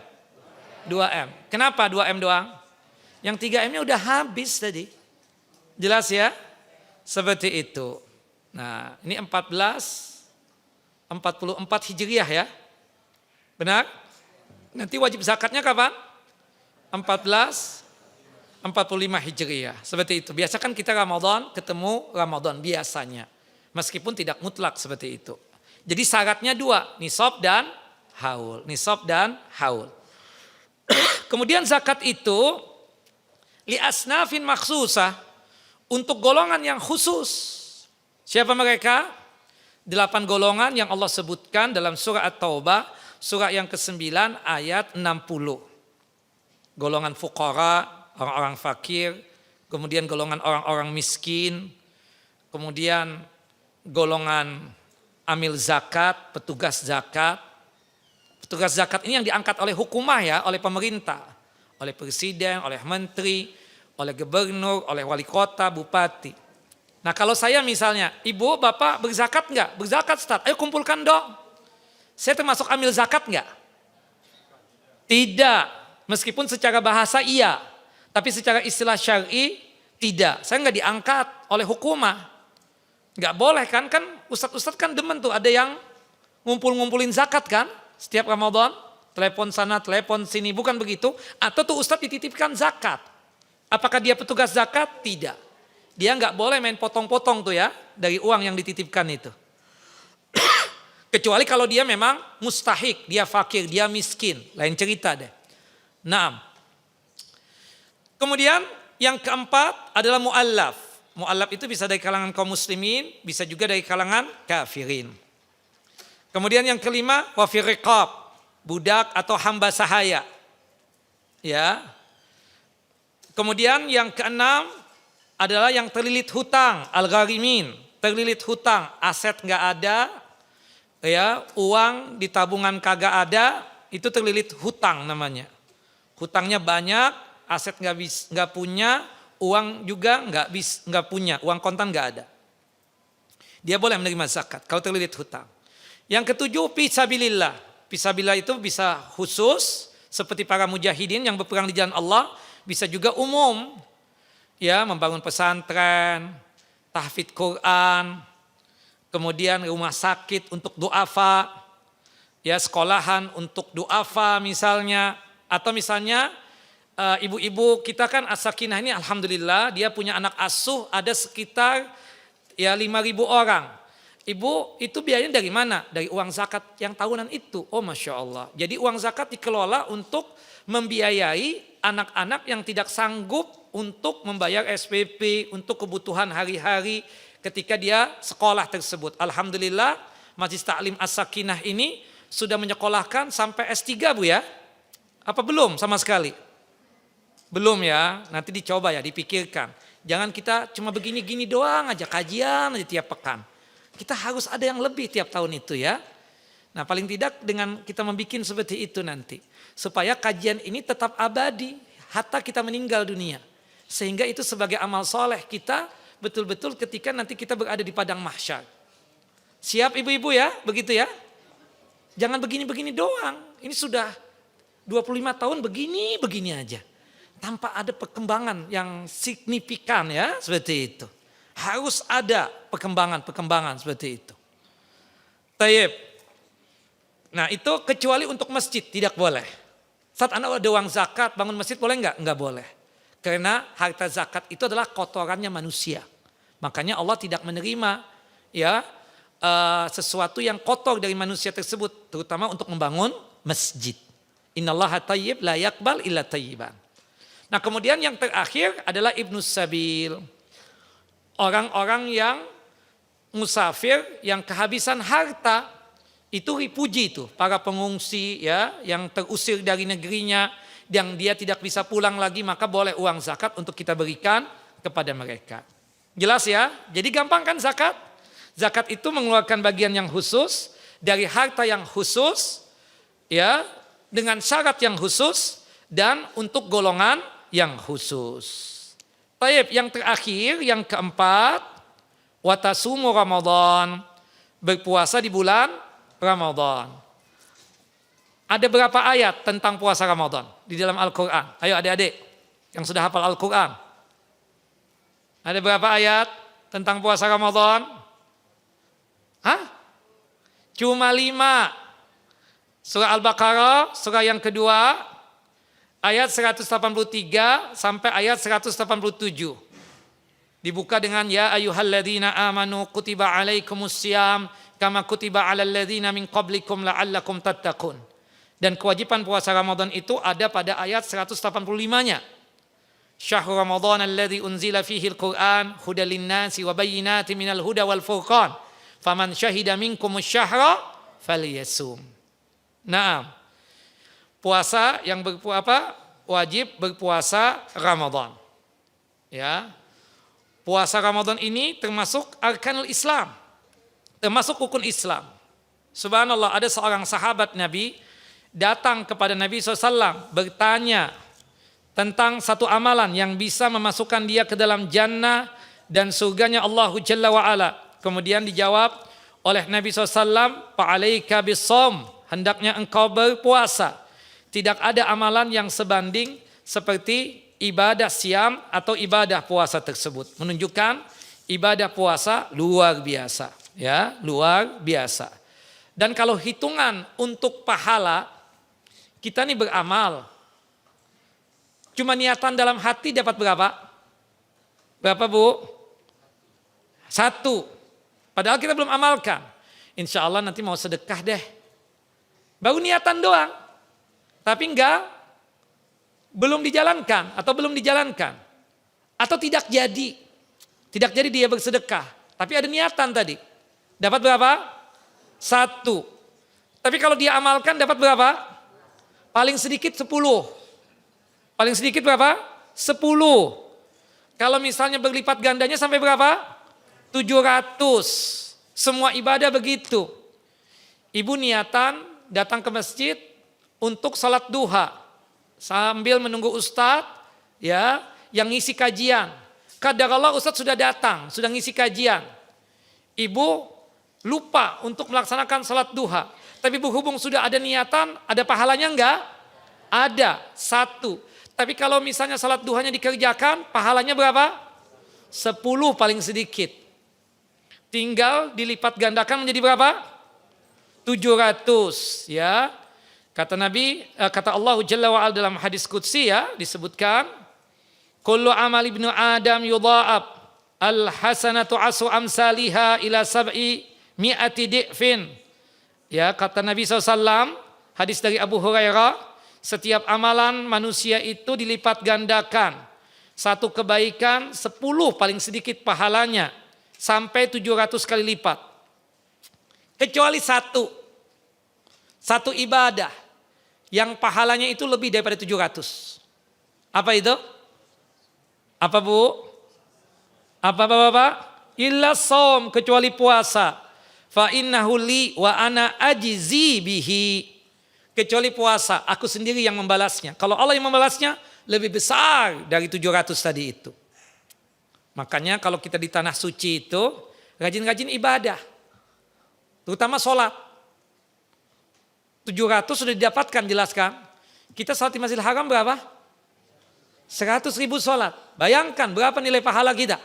2M. Kenapa 2M doang? Yang 3M-nya udah habis tadi. Jelas ya? Seperti itu. Nah, ini 44 Hijriah ya. Benar? Nanti wajib zakatnya kapan? 45 Hijriah. Seperti itu. Biasa kan kita Ramadan ketemu Ramadan biasanya. Meskipun tidak mutlak seperti itu. Jadi syaratnya 2, nisab dan haul. Nisab dan haul. Kemudian zakat itu li asnafin makhsusah, untuk golongan yang khusus. Siapa mereka? 8 golongan yang Allah sebutkan dalam surah At-Taubah, surah yang ke-9 ayat 60. Golongan fuqara, orang-orang fakir, kemudian golongan orang-orang miskin, kemudian golongan amil zakat, petugas zakat. Petugas zakat ini yang diangkat oleh hukumah ya, oleh pemerintah, oleh presiden, oleh menteri, oleh gubernur, oleh wali kota, bupati. Nah kalau saya misalnya, ibu bapak berzakat enggak? Berzakat Ustaz, ayo kumpulkan dong. Saya termasuk amil zakat enggak? Tidak, meskipun secara bahasa iya. Tapi secara istilah syar'i tidak. Saya enggak diangkat oleh hukumah. Enggak boleh kan ustadz-ustadz kan demen tuh ada yang ngumpul-ngumpulin zakat kan. Setiap Ramadan, telepon sana, telepon sini, bukan begitu. Atau tuh ustadz dititipkan zakat. Apakah dia petugas zakat? Tidak. Dia nggak boleh main potong-potong tuh ya dari uang yang dititipkan itu. Kecuali kalau dia memang mustahik, dia fakir, dia miskin, lain cerita deh. Nah, kemudian yang keempat adalah mu'allaf. Mu'allaf itu bisa dari kalangan kaum muslimin, bisa juga dari kalangan kafirin. Kemudian yang kelima wafir riqab, budak atau hamba sahaya. Ya. Kemudian yang keenam adalah yang terlilit hutang, al-gharimin, terlilit hutang, aset nggak ada, ya, uang di tabungan kagak ada, itu terlilit hutang namanya. Hutangnya banyak, aset nggak punya, uang juga nggak punya, uang kontan nggak ada. Dia boleh menerima zakat kalau terlilit hutang. Yang ketujuh, fisabilillah. Fisabilillah itu bisa khusus seperti para mujahidin yang berperang di jalan Allah, bisa juga umum. Ya, membangun pesantren, tahfidz Quran, kemudian rumah sakit untuk duafa, ya, sekolahan untuk duafa misalnya, atau misalnya ibu-ibu kita kan As-Sakinah ini alhamdulillah dia punya anak asuh ada sekitar ya 5.000 orang. Ibu itu biayanya dari mana? Dari uang zakat yang tahunan itu. Oh Masya Allah. Jadi uang zakat dikelola untuk membiayai anak-anak yang tidak sanggup untuk membayar SPP, untuk kebutuhan hari-hari ketika dia sekolah tersebut. Alhamdulillah Majelis Ta'lim As-Sakinah ini sudah menyekolahkan sampai S3 Bu ya? Apa belum sama sekali? Belum ya, nanti dicoba ya, dipikirkan. Jangan kita cuma begini-gini doang aja, kajian aja tiap pekan. Kita harus ada yang lebih tiap tahun itu ya. Nah paling tidak dengan kita membuat seperti itu nanti. Supaya kajian ini tetap abadi, hatta kita meninggal dunia. Sehingga itu sebagai amal soleh kita betul-betul ketika nanti kita berada di padang mahsyar. Siap ibu-ibu ya, begitu ya. Jangan begini-begini doang. Ini sudah 25 tahun begini aja. Tanpa ada perkembangan yang signifikan ya, seperti itu. Harus ada perkembangan seperti itu. Tayyib. Nah itu kecuali untuk masjid tidak boleh. Saat Anda ada uang zakat bangun masjid boleh enggak? Enggak boleh. Karena harta zakat itu adalah kotorannya manusia. Makanya Allah tidak menerima ya sesuatu yang kotor dari manusia tersebut, terutama untuk membangun masjid. Innallaha thayyib la yaqbal illa thayyiban. Nah, kemudian yang terakhir adalah ibnus sabil. Orang-orang yang musafir yang kehabisan harta itu dipuji itu para pengungsi ya yang terusir dari negerinya, yang dia tidak bisa pulang lagi, maka boleh uang zakat untuk kita berikan kepada mereka. Jelas ya? Jadi gampang kan zakat? Zakat itu mengeluarkan bagian yang khusus dari harta yang khusus ya dengan syarat yang khusus dan untuk golongan yang khusus. Baik, yang terakhir, yang keempat, watasumu Ramadan, berpuasa di bulan Ramadan. Ada berapa ayat tentang puasa Ramadan di dalam Al-Quran? Ayo adik-adik yang sudah hafal Al-Quran. Ada berapa ayat tentang puasa Ramadan? Hah? Cuma 5. Surah Al-Baqarah, surah yang kedua, ayat 183 sampai ayat 187. Dibuka dengan ya ayyuhalladzina amanu kutiba alaikumussyam kama kutiba alal ladzina min qablikum la'allakum tattaqun. Dan kewajiban puasa Ramadan itu ada pada ayat 185-nya. Syahrul Ramadan alladzi unzila fihi al-Qur'an hudal linnasi wa bayyinatin minal huda wal furqan. Faman syahida minkumus syahra falyasum. Naam. Puasa yang wajib berpuasa Ramadan. Ya. Puasa Ramadan ini termasuk arkanul Islam. Termasuk rukun Islam. Subhanallah, ada seorang sahabat Nabi datang kepada Nabi SAW bertanya tentang satu amalan yang bisa memasukkan dia ke dalam jannah dan surganya Allah Jalla wa'ala. Kemudian dijawab oleh Nabi SAW, fa'alaika bis-shaum, hendaknya engkau berpuasa. Tidak ada amalan yang sebanding seperti ibadah siam atau ibadah puasa tersebut. Menunjukkan ibadah puasa luar biasa, ya, luar biasa. Dan kalau hitungan untuk pahala, kita nih beramal, cuma niatan dalam hati dapat berapa? Berapa Bu? 1. Padahal kita belum amalkan. Insya Allah nanti mau sedekah deh. Baru niatan doang. Tapi belum dijalankan atau belum dijalankan. Atau tidak jadi. Tidak jadi dia bersedekah. Tapi ada niatan tadi. Dapat berapa? 1. Tapi kalau dia amalkan dapat berapa? Paling sedikit 10. Paling sedikit berapa? 10. Kalau misalnya berlipat gandanya sampai berapa? 700. Semua ibadah begitu. Ibu niatan datang ke masjid untuk salat duha. Sambil menunggu ustadz ya, yang ngisi kajian. Qadarullah ustadz sudah datang, sudah ngisi kajian. Ibu lupa untuk melaksanakan salat duha. Tapi berhubung sudah ada niatan, ada pahalanya enggak? Ada, 1. Tapi kalau misalnya salat duhanya dikerjakan, pahalanya berapa? 10 paling sedikit. Tinggal dilipat gandakan menjadi berapa? 700 ya. Kata Nabi, kata Allah Jalla wa'ala dalam hadis qudsi ya, disebutkan kullu amal ibnu Adam yudha'ab al-hasanatu asu amsaliha ila sab'i mi'ati di'fin. Ya, kata Nabi SAW, hadis dari Abu Hurairah, setiap amalan manusia itu dilipat gandakan. Satu kebaikan 10 paling sedikit pahalanya, sampai 700 kali lipat. Kecuali satu ibadah yang pahalanya itu lebih daripada 700. Apa itu? Apa Bu? Apa Bapak? Illa shaum, kecuali puasa. Fa innahu li wa ana ajzi bihi. Kecuali puasa, aku sendiri yang membalasnya. Kalau Allah yang membalasnya lebih besar dari 700 tadi itu. Makanya kalau kita di tanah suci itu rajin-rajin ibadah. Terutama sholat. 700 sudah didapatkan, jelaskan. Kita sholat di Masjidil Haram berapa? 100.000 sholat. Bayangkan berapa nilai pahala kita.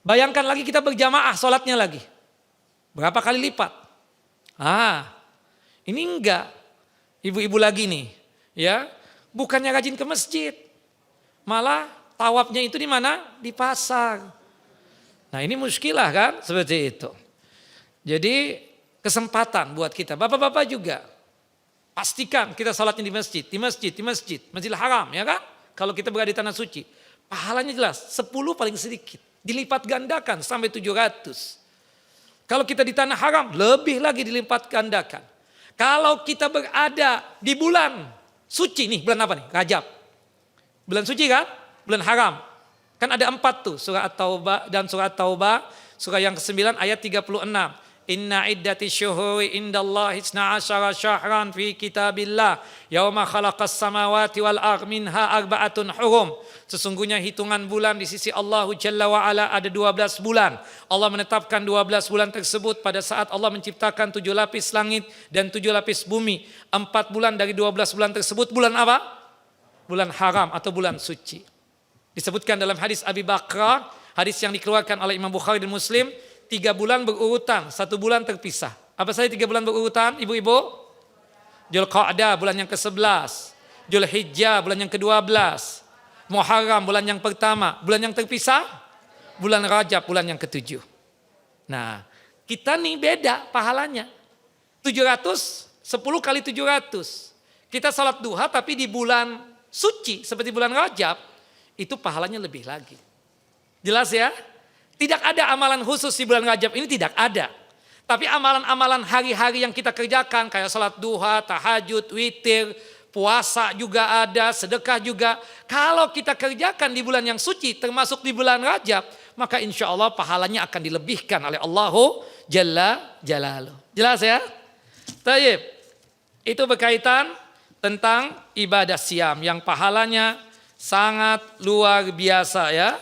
Bayangkan lagi kita berjamaah sholatnya lagi. Berapa kali lipat? Ini enggak. Ibu-ibu lagi nih, ya, bukannya rajin ke masjid. Malah tawafnya itu di mana? Di pasar. Nah, ini muskilah kan, seperti itu. Jadi kesempatan buat kita, bapak-bapak juga. Pastikan kita salatnya di masjid, Masjidil Haram, ya kan? Kalau kita berada di tanah suci, pahalanya jelas 10 paling sedikit, dilipat gandakan sampai 700. Kalau kita di tanah haram, lebih lagi dilipat gandakan. Kalau kita berada di bulan suci nih, bulan apa nih? Rajab. Bulan suci kan? Bulan haram. Kan ada 4 tuh, surah At-Taubah dan surah At-Taubah, surah yang ke-9 ayat 36. Inna iddati syuhuri indallahi 12 syahran fi kitabillah yauma khalaqas samawati wal ardh minha arba'atun hurum. Sesungguhnya hitungan bulan di sisi Allah Jalla wa ala ada 12 bulan. Allah menetapkan 12 bulan tersebut pada saat Allah menciptakan 7 lapis langit dan 7 lapis bumi. 4 bulan dari 12 bulan tersebut bulan apa? Bulan haram atau bulan suci. Disebutkan dalam hadis Abi Bakrah, hadis yang dikeluarkan oleh Imam Bukhari dan Muslim, 3 bulan berurutan, 1 bulan terpisah. Apa saja 3 bulan berurutan, ibu-ibu? Dzulqa'dah bulan yang ke-11, Dzulhijjah bulan yang ke-12, Muharram bulan yang pertama, bulan yang terpisah, bulan Rajab bulan yang ke-7. Nah, kita nih beda pahalanya. 700, 10 kali 700. Kita salat duha tapi di bulan suci seperti bulan Rajab, itu pahalanya lebih lagi. Jelas ya? Tidak ada amalan khusus di bulan Rajab ini, tidak ada. Tapi amalan-amalan hari-hari yang kita kerjakan kayak salat duha, tahajud, witir, puasa juga ada, sedekah juga. Kalau kita kerjakan di bulan yang suci termasuk di bulan Rajab, maka insya Allah pahalanya akan dilebihkan oleh Allahu Jalla Jalaluh. Jelas ya? Tayyib. Itu berkaitan tentang ibadah siam yang pahalanya sangat luar biasa ya.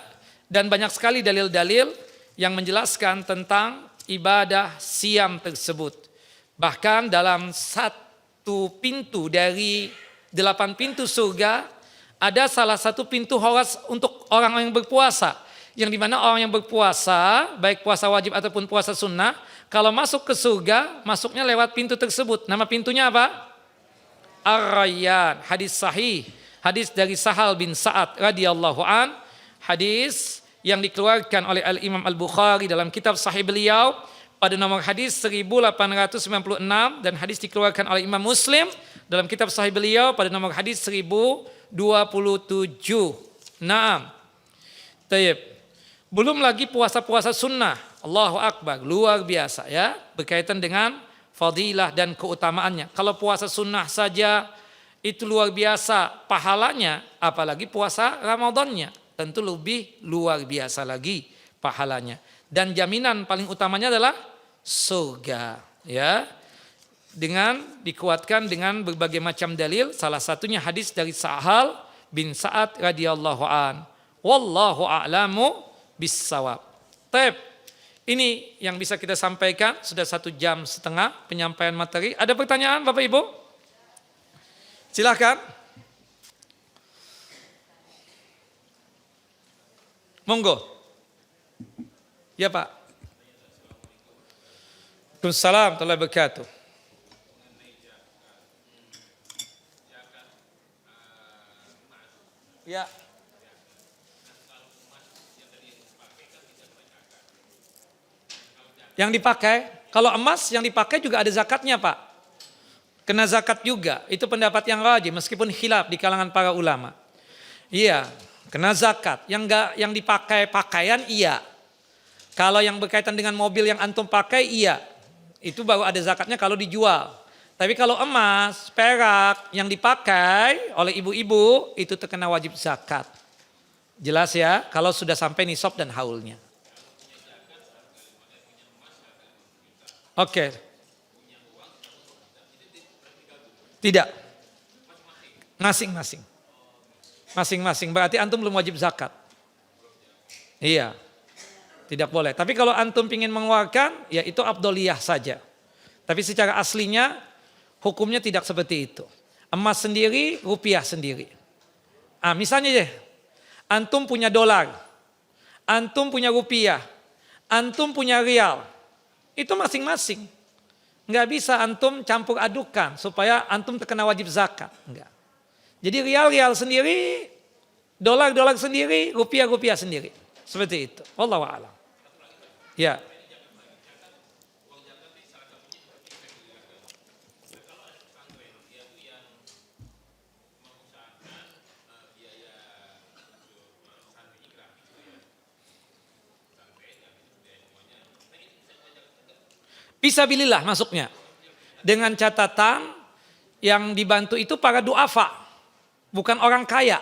Dan banyak sekali dalil-dalil yang menjelaskan tentang ibadah siam tersebut. Bahkan dalam 1 pintu dari 8 pintu surga, ada salah satu pintu khusus untuk orang yang berpuasa. Yang dimana orang yang berpuasa, baik puasa wajib ataupun puasa sunnah, kalau masuk ke surga, masuknya lewat pintu tersebut. Nama pintunya apa? Ar-Rayyan. Hadis sahih. Hadis dari Sahal bin Sa'ad radhiyallahu an. Hadis yang dikeluarkan oleh Al-Imam Al-Bukhari dalam kitab sahih beliau pada nomor hadis 1896 dan hadis dikeluarkan oleh Imam Muslim dalam kitab sahih beliau pada nomor hadis 1027. Naam. Tayyib. Belum lagi puasa-puasa sunnah. Allahu Akbar, luar biasa ya, berkaitan dengan fadilah dan keutamaannya. Kalau puasa sunnah saja itu luar biasa pahalanya, apalagi puasa Ramadannya, tentu lebih luar biasa lagi pahalanya. Dan jaminan paling utamanya adalah surga, ya. Dengan dikuatkan dengan berbagai macam dalil, salah satunya hadis dari Sahal bin Sa'ad radhiyallahu an. Wallahu a'lamu bissawab. Ini yang bisa kita sampaikan, sudah 1 jam setengah penyampaian materi. Ada pertanyaan Bapak Ibu? Silahkan. Monggo. Ya Pak. Waalaikumsalam warahmatullahi wabarakatuh. Ya. Yang dipakai, kalau emas yang dipakai juga ada zakatnya Pak. Kena zakat juga, itu pendapat yang rajih meskipun khilaf di kalangan para ulama. Iya, kena zakat. Yang dipakai pakaian iya. Kalau yang berkaitan dengan mobil yang antum pakai iya. Itu baru ada zakatnya kalau dijual. Tapi kalau emas, perak yang dipakai oleh ibu-ibu itu terkena wajib zakat. Jelas ya, kalau sudah sampai nisab dan haulnya. Oke. Tidak. Masing-masing. Masing-masing. Berarti antum belum wajib zakat. Iya. Tidak boleh. Tapi kalau antum ingin mengeluarkan, ya itu afdoliyah saja. Tapi secara aslinya, hukumnya tidak seperti itu. Emas sendiri, rupiah sendiri. Misalnya deh, antum punya dolar, antum punya rupiah, antum punya rial. Itu masing-masing. Enggak bisa antum campur adukan supaya antum terkena wajib zakat. Enggak. Jadi rial-rial sendiri, dolar-dolar sendiri, rupiah-rupiah sendiri. Seperti itu. Wallahu a'lam. Ya. Fisabilillah masuknya. Dengan catatan yang dibantu itu para duafa, bukan orang kaya.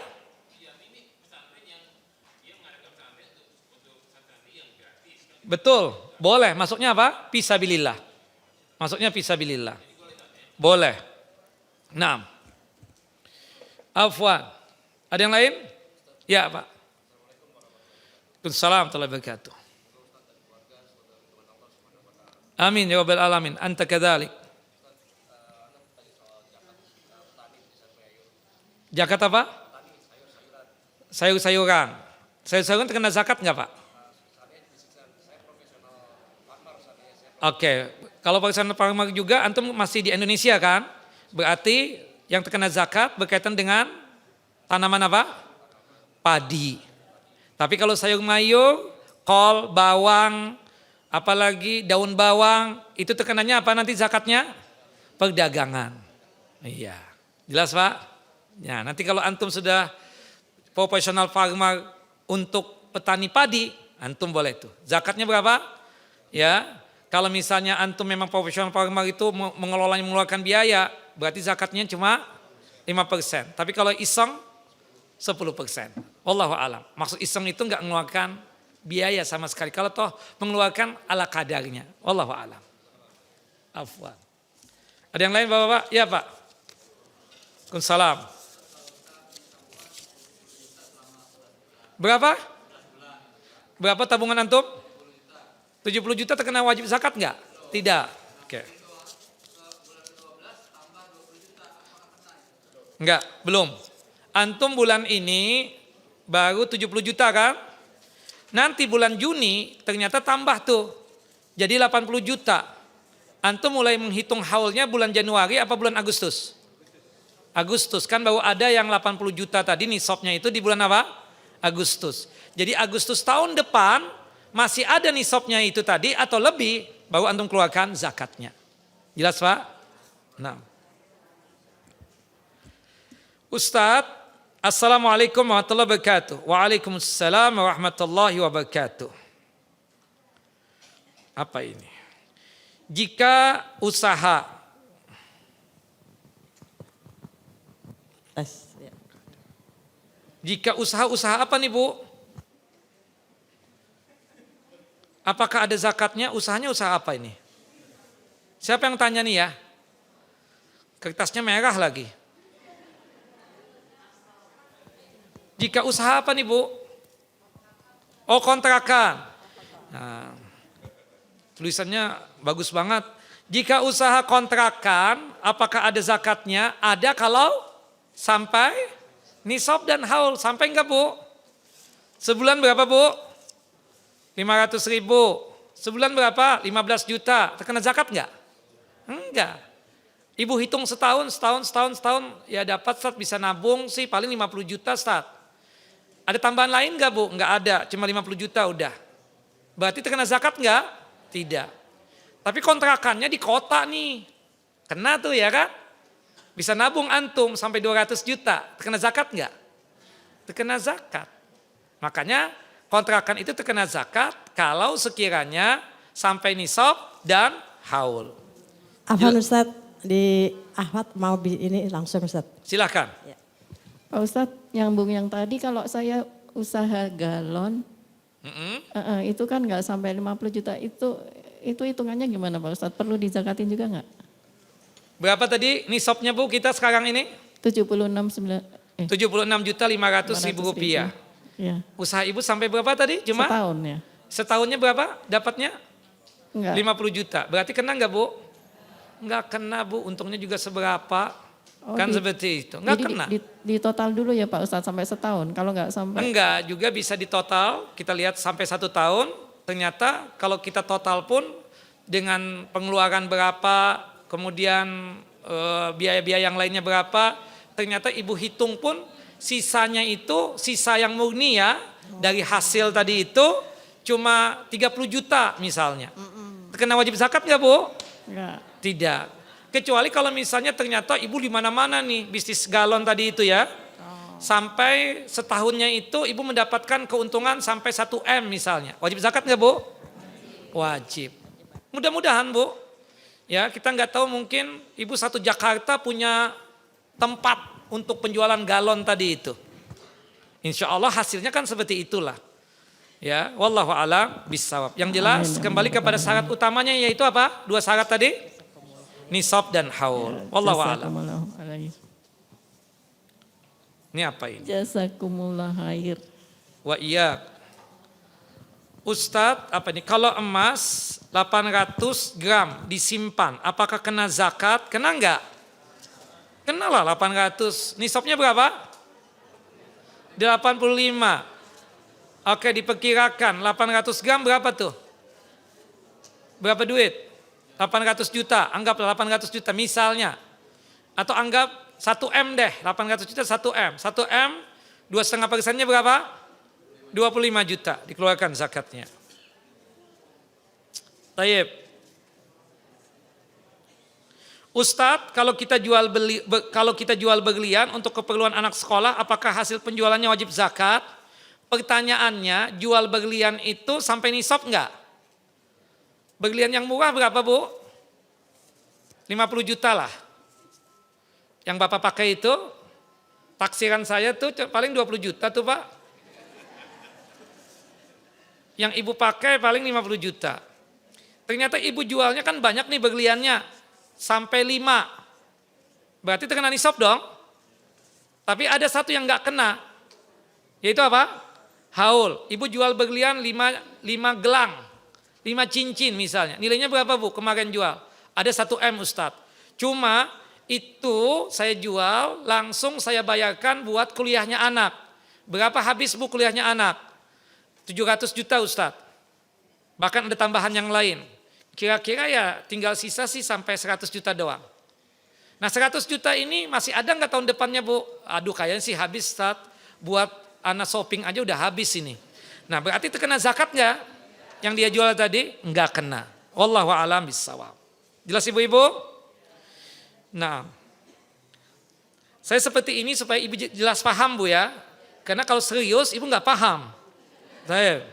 Betul, boleh. Masuknya apa? Fisabilillah. Masuknya fisabilillah. Boleh. Nah. Afwan. Ada yang lain? Ya Pak. Assalamualaikum warahmatullahi wabarakatuh. Amin ya rabbal alamin. Anta kadzalik. Zakat apa? Sayur-sayuran. Sayur-sayuran terkena zakat enggak Pak? Oke. Kalau profesional farmer juga antum masih di Indonesia kan? Berarti yang terkena zakat berkaitan dengan tanaman apa? Padi. Tapi kalau sayur mayur, kol, bawang, apalagi daun bawang, itu terkenanya apa nanti zakatnya? Perdagangan. Iya. Jelas Pak? Ya, nanti kalau antum sudah profesional farmer untuk petani padi, antum boleh tuh. Zakatnya berapa? Ya. Kalau misalnya antum memang profesional farmer itu mengelolanya mengeluarkan biaya, berarti zakatnya cuma 5%. Tapi kalau iseng 10%. Wallahu a'lam. Maksud iseng itu enggak mengeluarkan biaya sama sekali. Kalau toh mengeluarkan ala kadarnya. Wallahu a'lam. Afwan. Ada yang lain Bapak-bapak? Ya Pak. Waalaikumsalam. Berapa? Berapa tabungan antum? 70 juta terkena wajib zakat enggak? Tidak. Oke. Enggak, belum. Antum bulan ini baru 70 juta kan? Nanti bulan Juni ternyata tambah tuh. Jadi 80 juta. Antum mulai menghitung haulnya bulan Januari apa bulan Agustus? Agustus kan baru ada yang 80 juta tadi nisabnya itu di bulan apa? Agustus. Jadi Agustus tahun depan masih ada nisabnya itu tadi atau lebih baru antum keluarkan zakatnya. Jelas Pak? Nah. Ustadz, Assalamualaikum warahmatullahi wabarakatuh. Waalaikumsalam warahmatullahi wabarakatuh. Apa ini? Jika usaha Tes. Ya. Jika usaha apa nih Bu? Apakah ada zakatnya? Usahanya usaha apa ini? Siapa yang tanya nih ya? Kertasnya merah lagi. Jika usaha apa nih Bu? Oh, kontrakan. Nah, tulisannya bagus banget. Jika usaha kontrakan, apakah ada zakatnya? Ada kalau sampai nisab dan haul. Sampai enggak Bu? Sebulan berapa Bu? 500.000. Sebulan berapa? 15 juta. Terkena zakat enggak? Enggak. Ibu hitung setahun, ya dapat Ustaz, bisa nabung sih paling 50 juta Ustaz. Ada tambahan lain enggak Bu? Enggak ada, cuma 50 juta udah. Berarti terkena zakat enggak? Tidak. Tapi kontrakannya di kota nih. Kena tuh ya kan? Bisa nabung antum sampai 200 juta. Terkena zakat enggak? Terkena zakat. Makanya kontrakan itu terkena zakat kalau sekiranya sampai nisab dan haul. Afwan Ustaz, di Ahmad mau ini langsung Ustaz. Silakan. Ya. Pak Ustadz, nyambung yang tadi kalau saya usaha galon, itu kan nggak sampai 50 juta, itu hitungannya gimana Pak Ustadz? Perlu dizakatin juga nggak? Berapa tadi nisabnya Bu kita sekarang ini? 76.500.000 rupiah. Ya. Usaha Ibu sampai berapa tadi? Cuma Setahun ya? setahunnya berapa dapatnya? Enggak. 50 juta. Berarti kena enggak Bu? Enggak kena Bu, untungnya juga seberapa. Kan seperti itu. Enggak kena. Di total dulu ya Pak Ustadz sampai setahun, kalau enggak sampai. Enggak, juga bisa ditotal. Kita lihat sampai 1 tahun. Ternyata kalau kita total pun dengan pengeluaran berapa, kemudian biaya-biaya yang lainnya berapa, ternyata Ibu hitung pun sisanya itu, sisa yang murni ya, dari hasil tadi itu cuma 30 juta misalnya. Terkena wajib zakat enggak Bu? Enggak. Tidak. Kecuali kalau misalnya ternyata Ibu di mana-mana nih bisnis galon tadi itu ya. Sampai setahunnya itu Ibu mendapatkan keuntungan sampai 1 M misalnya. Wajib zakat enggak Bu? Wajib. Mudah-mudahan Bu. Ya, kita enggak tahu, mungkin Ibu satu Jakarta punya tempat untuk penjualan galon tadi itu. Insya Allah hasilnya kan seperti itulah. Ya, wallahu a'lam bishawab. Yang jelas kembali kepada syarat utamanya, yaitu apa? 2 syarat tadi. Nisab dan haul. Wallahu a'lam. Ini apa ini? Jazakumullah khair. Wa iya. Ustadz, apa ini? Kalau emas 800 gram disimpan, apakah kena zakat? Kena enggak? Kena lah 800. Nisabnya berapa? 85. Oke, diperkirakan 800 gram berapa tuh? Berapa duit? 800 juta, anggaplah 800 juta misalnya. Atau anggap 1 M deh, 800 juta 1 M. 1 M, 2,5%-nya berapa? 25 juta dikeluarkan zakatnya. Tayyib. Ustadz, kalau kita jual berlian untuk keperluan anak sekolah, apakah hasil penjualannya wajib zakat? Pertanyaannya, jual berlian itu sampai nisab enggak? Berlian yang murah berapa Bu? 50 juta lah. Yang Bapak pakai itu, taksiran saya tuh paling 20 juta tuh Pak. Yang Ibu pakai paling 50 juta. Ternyata Ibu jualnya kan banyak nih berliannya. Sampai 5. Berarti terkena nisab dong. Tapi ada satu yang enggak kena. Yaitu apa? Haul. Ibu jual berlian 5 gelang. 5 cincin misalnya. Nilainya berapa Bu kemarin jual? Ada 1 M Ustadz. Cuma itu saya jual langsung saya bayarkan buat kuliahnya anak. Berapa habis Bu kuliahnya anak? 700 juta Ustadz. Bahkan ada tambahan yang lain. Kira-kira ya tinggal sisa sih sampai 100 juta doang. Nah 100 juta ini masih ada nggak tahun depannya Bu? Aduh kayaknya sih habis Ustadz. Buat anak shopping aja udah habis ini. Nah berarti terkena zakat nggak? Yang dia jual tadi? Nggak kena. Wallahu a'lam bishawab. Jelas Ibu-ibu? Nah, saya seperti ini supaya Ibu jelas paham Bu ya. Karena kalau serius Ibu nggak paham. Saya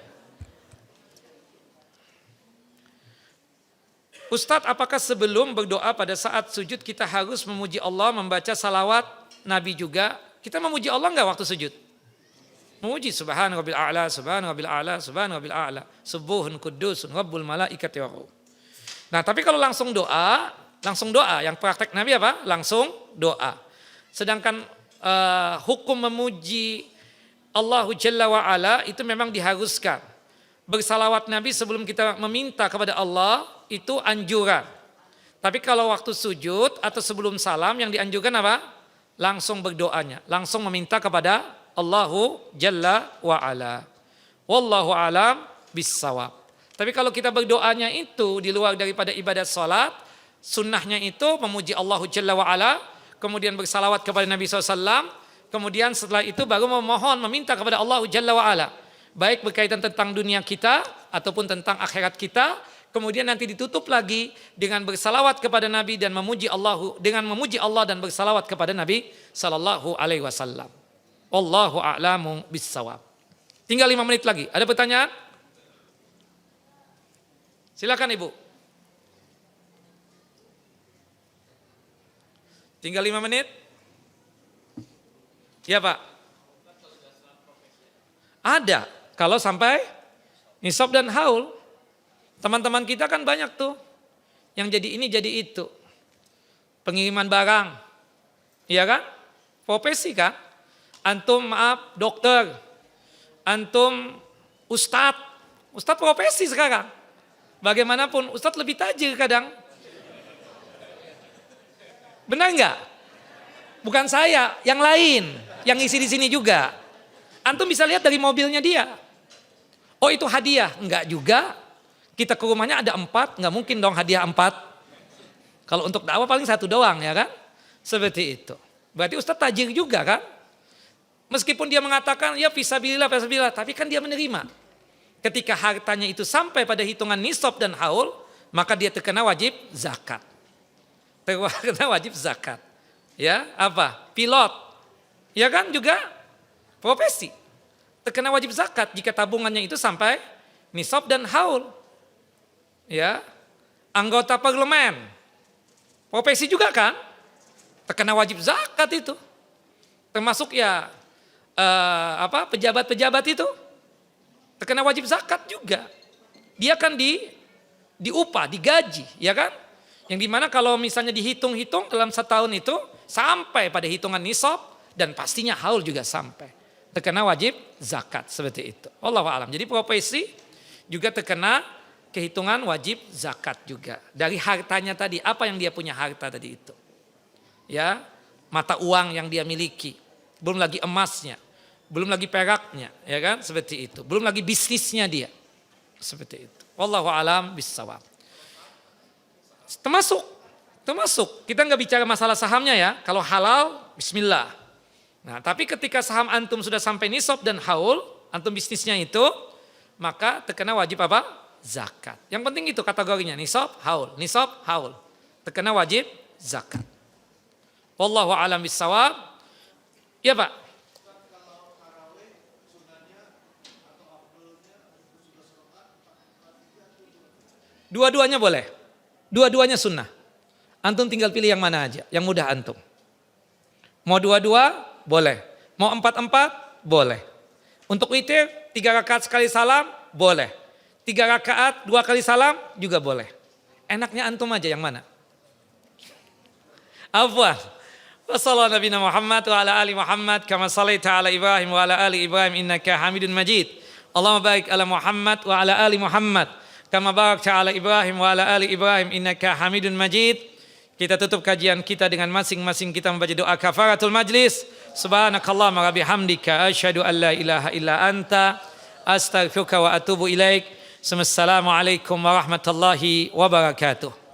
Ustadz, apakah sebelum berdoa pada saat sujud kita harus memuji Allah, membaca salawat Nabi juga? Kita memuji Allah enggak waktu sujud? Memuji subhana rabbil a'la, subhana rabbil a'la, subhana rabbil a'la, subuhun kudusun rabbul malaikati wa ruh. Nah, tapi kalau langsung doa yang praktek Nabi apa? Langsung doa. Sedangkan hukum memuji Allahu Jalla wa Ala itu memang diharuskan. Bersalawat Nabi sebelum kita meminta kepada Allah itu anjuran. Tapi kalau waktu sujud atau sebelum salam yang dianjurkan apa? Langsung berdoanya, langsung meminta kepada Allahu Jalla wa Ala. Wallahu alam bissawab. Tapi kalau kita berdoanya itu di luar daripada ibadat salat, sunnahnya itu memuji Allahu Jalla wa Ala, kemudian bersalawat kepada Nabi SAW, kemudian setelah itu baru memohon, meminta kepada Allahu Jalla wa Ala. Baik berkaitan tentang dunia kita ataupun tentang akhirat kita, kemudian nanti ditutup lagi dengan bersalawat kepada Nabi dan memuji Allah dan bersalawat kepada Nabi sallallahu alaihi wasallam. Wallahu a'lamu bissawab. Tinggal 5 menit lagi. Ada pertanyaan? Silakan Ibu. Tinggal 5 menit. Ya Pak. Ada. Kalau sampai nisab dan haul. Teman-teman kita kan banyak tuh. Yang jadi ini jadi itu. Pengiriman barang. Iya kan? Profesi kan? Antum maaf dokter. Antum ustadz. Ustadz profesi sekarang. Bagaimanapun ustadz lebih tajir kadang. Benar enggak? Bukan saya, yang lain. Yang isi di sini juga. Antum bisa lihat dari mobilnya dia. Oh itu hadiah, enggak juga. Kita ke rumahnya ada 4, enggak mungkin dong hadiah 4. Kalau untuk dakwah paling 1 doang ya kan. Seperti itu. Berarti ustadz tajir juga kan. Meskipun dia mengatakan ya fisabilillah, tapi kan dia menerima. Ketika hartanya itu sampai pada hitungan nisab dan haul, maka dia terkena wajib zakat. Terkena wajib zakat. Ya, apa? Pilot. Ya kan juga profesi. Terkena wajib zakat jika tabungannya itu sampai nisab dan haul. Ya. Anggota parlemen. Profesi juga kan? Terkena wajib zakat itu. Termasuk ya pejabat-pejabat itu terkena wajib zakat juga. Dia kan diupah, digaji, ya kan? Yang dimana kalau misalnya dihitung-hitung dalam 1 tahun itu sampai pada hitungan nisab dan pastinya haul juga sampai. Terkena wajib zakat seperti itu. Wallahu a'lam. Jadi profesi juga terkena kehitungan wajib zakat juga. Dari hartanya tadi, apa yang dia punya harta tadi itu. Ya, mata uang yang dia miliki. Belum lagi emasnya. Belum lagi peraknya, ya kan? Seperti itu. Belum lagi bisnisnya dia. Seperti itu. Wallahu a'lam bissawab. Termasuk. Kita nggak bicara masalah sahamnya ya. Kalau halal, bismillah. Nah, tapi ketika saham antum sudah sampai nisab dan haul, antum bisnisnya itu, maka terkena wajib apa? Zakat. Yang penting itu kategorinya, nisab, haul. Terkena wajib zakat. Wallahu a'lam bissawab. Ya Pak. Dua-duanya boleh. Dua-duanya sunnah. Antum tinggal pilih yang mana aja, yang mudah antum. Mau 2-2, boleh. Mau 4-4, boleh. Untuk witir, 3 rakaat sekali salam, boleh. 3 rakaat, 2 kali salam, juga boleh. Enaknya antum aja yang mana? Afwan. Wassallallahu nabiyana Muhammad wa ala ali Muhammad kama sallaita ala Ibrahim wa ala ali Ibrahim innaka Hamidun Majid. Allahumma barik ala Muhammad wa ala ali Muhammad kama barakta ala Ibrahim wa ala ali Ibrahim innaka Hamidun Majid. Kita tutup kajian kita dengan masing-masing kita membaca doa kafaratul majlis. Subhanakallahumma wa bihamdika asyhadu an la ilaha illa anta astaghfiruka wa atubu ilaik. Assalamualaikum warahmatullahi wabarakatuh.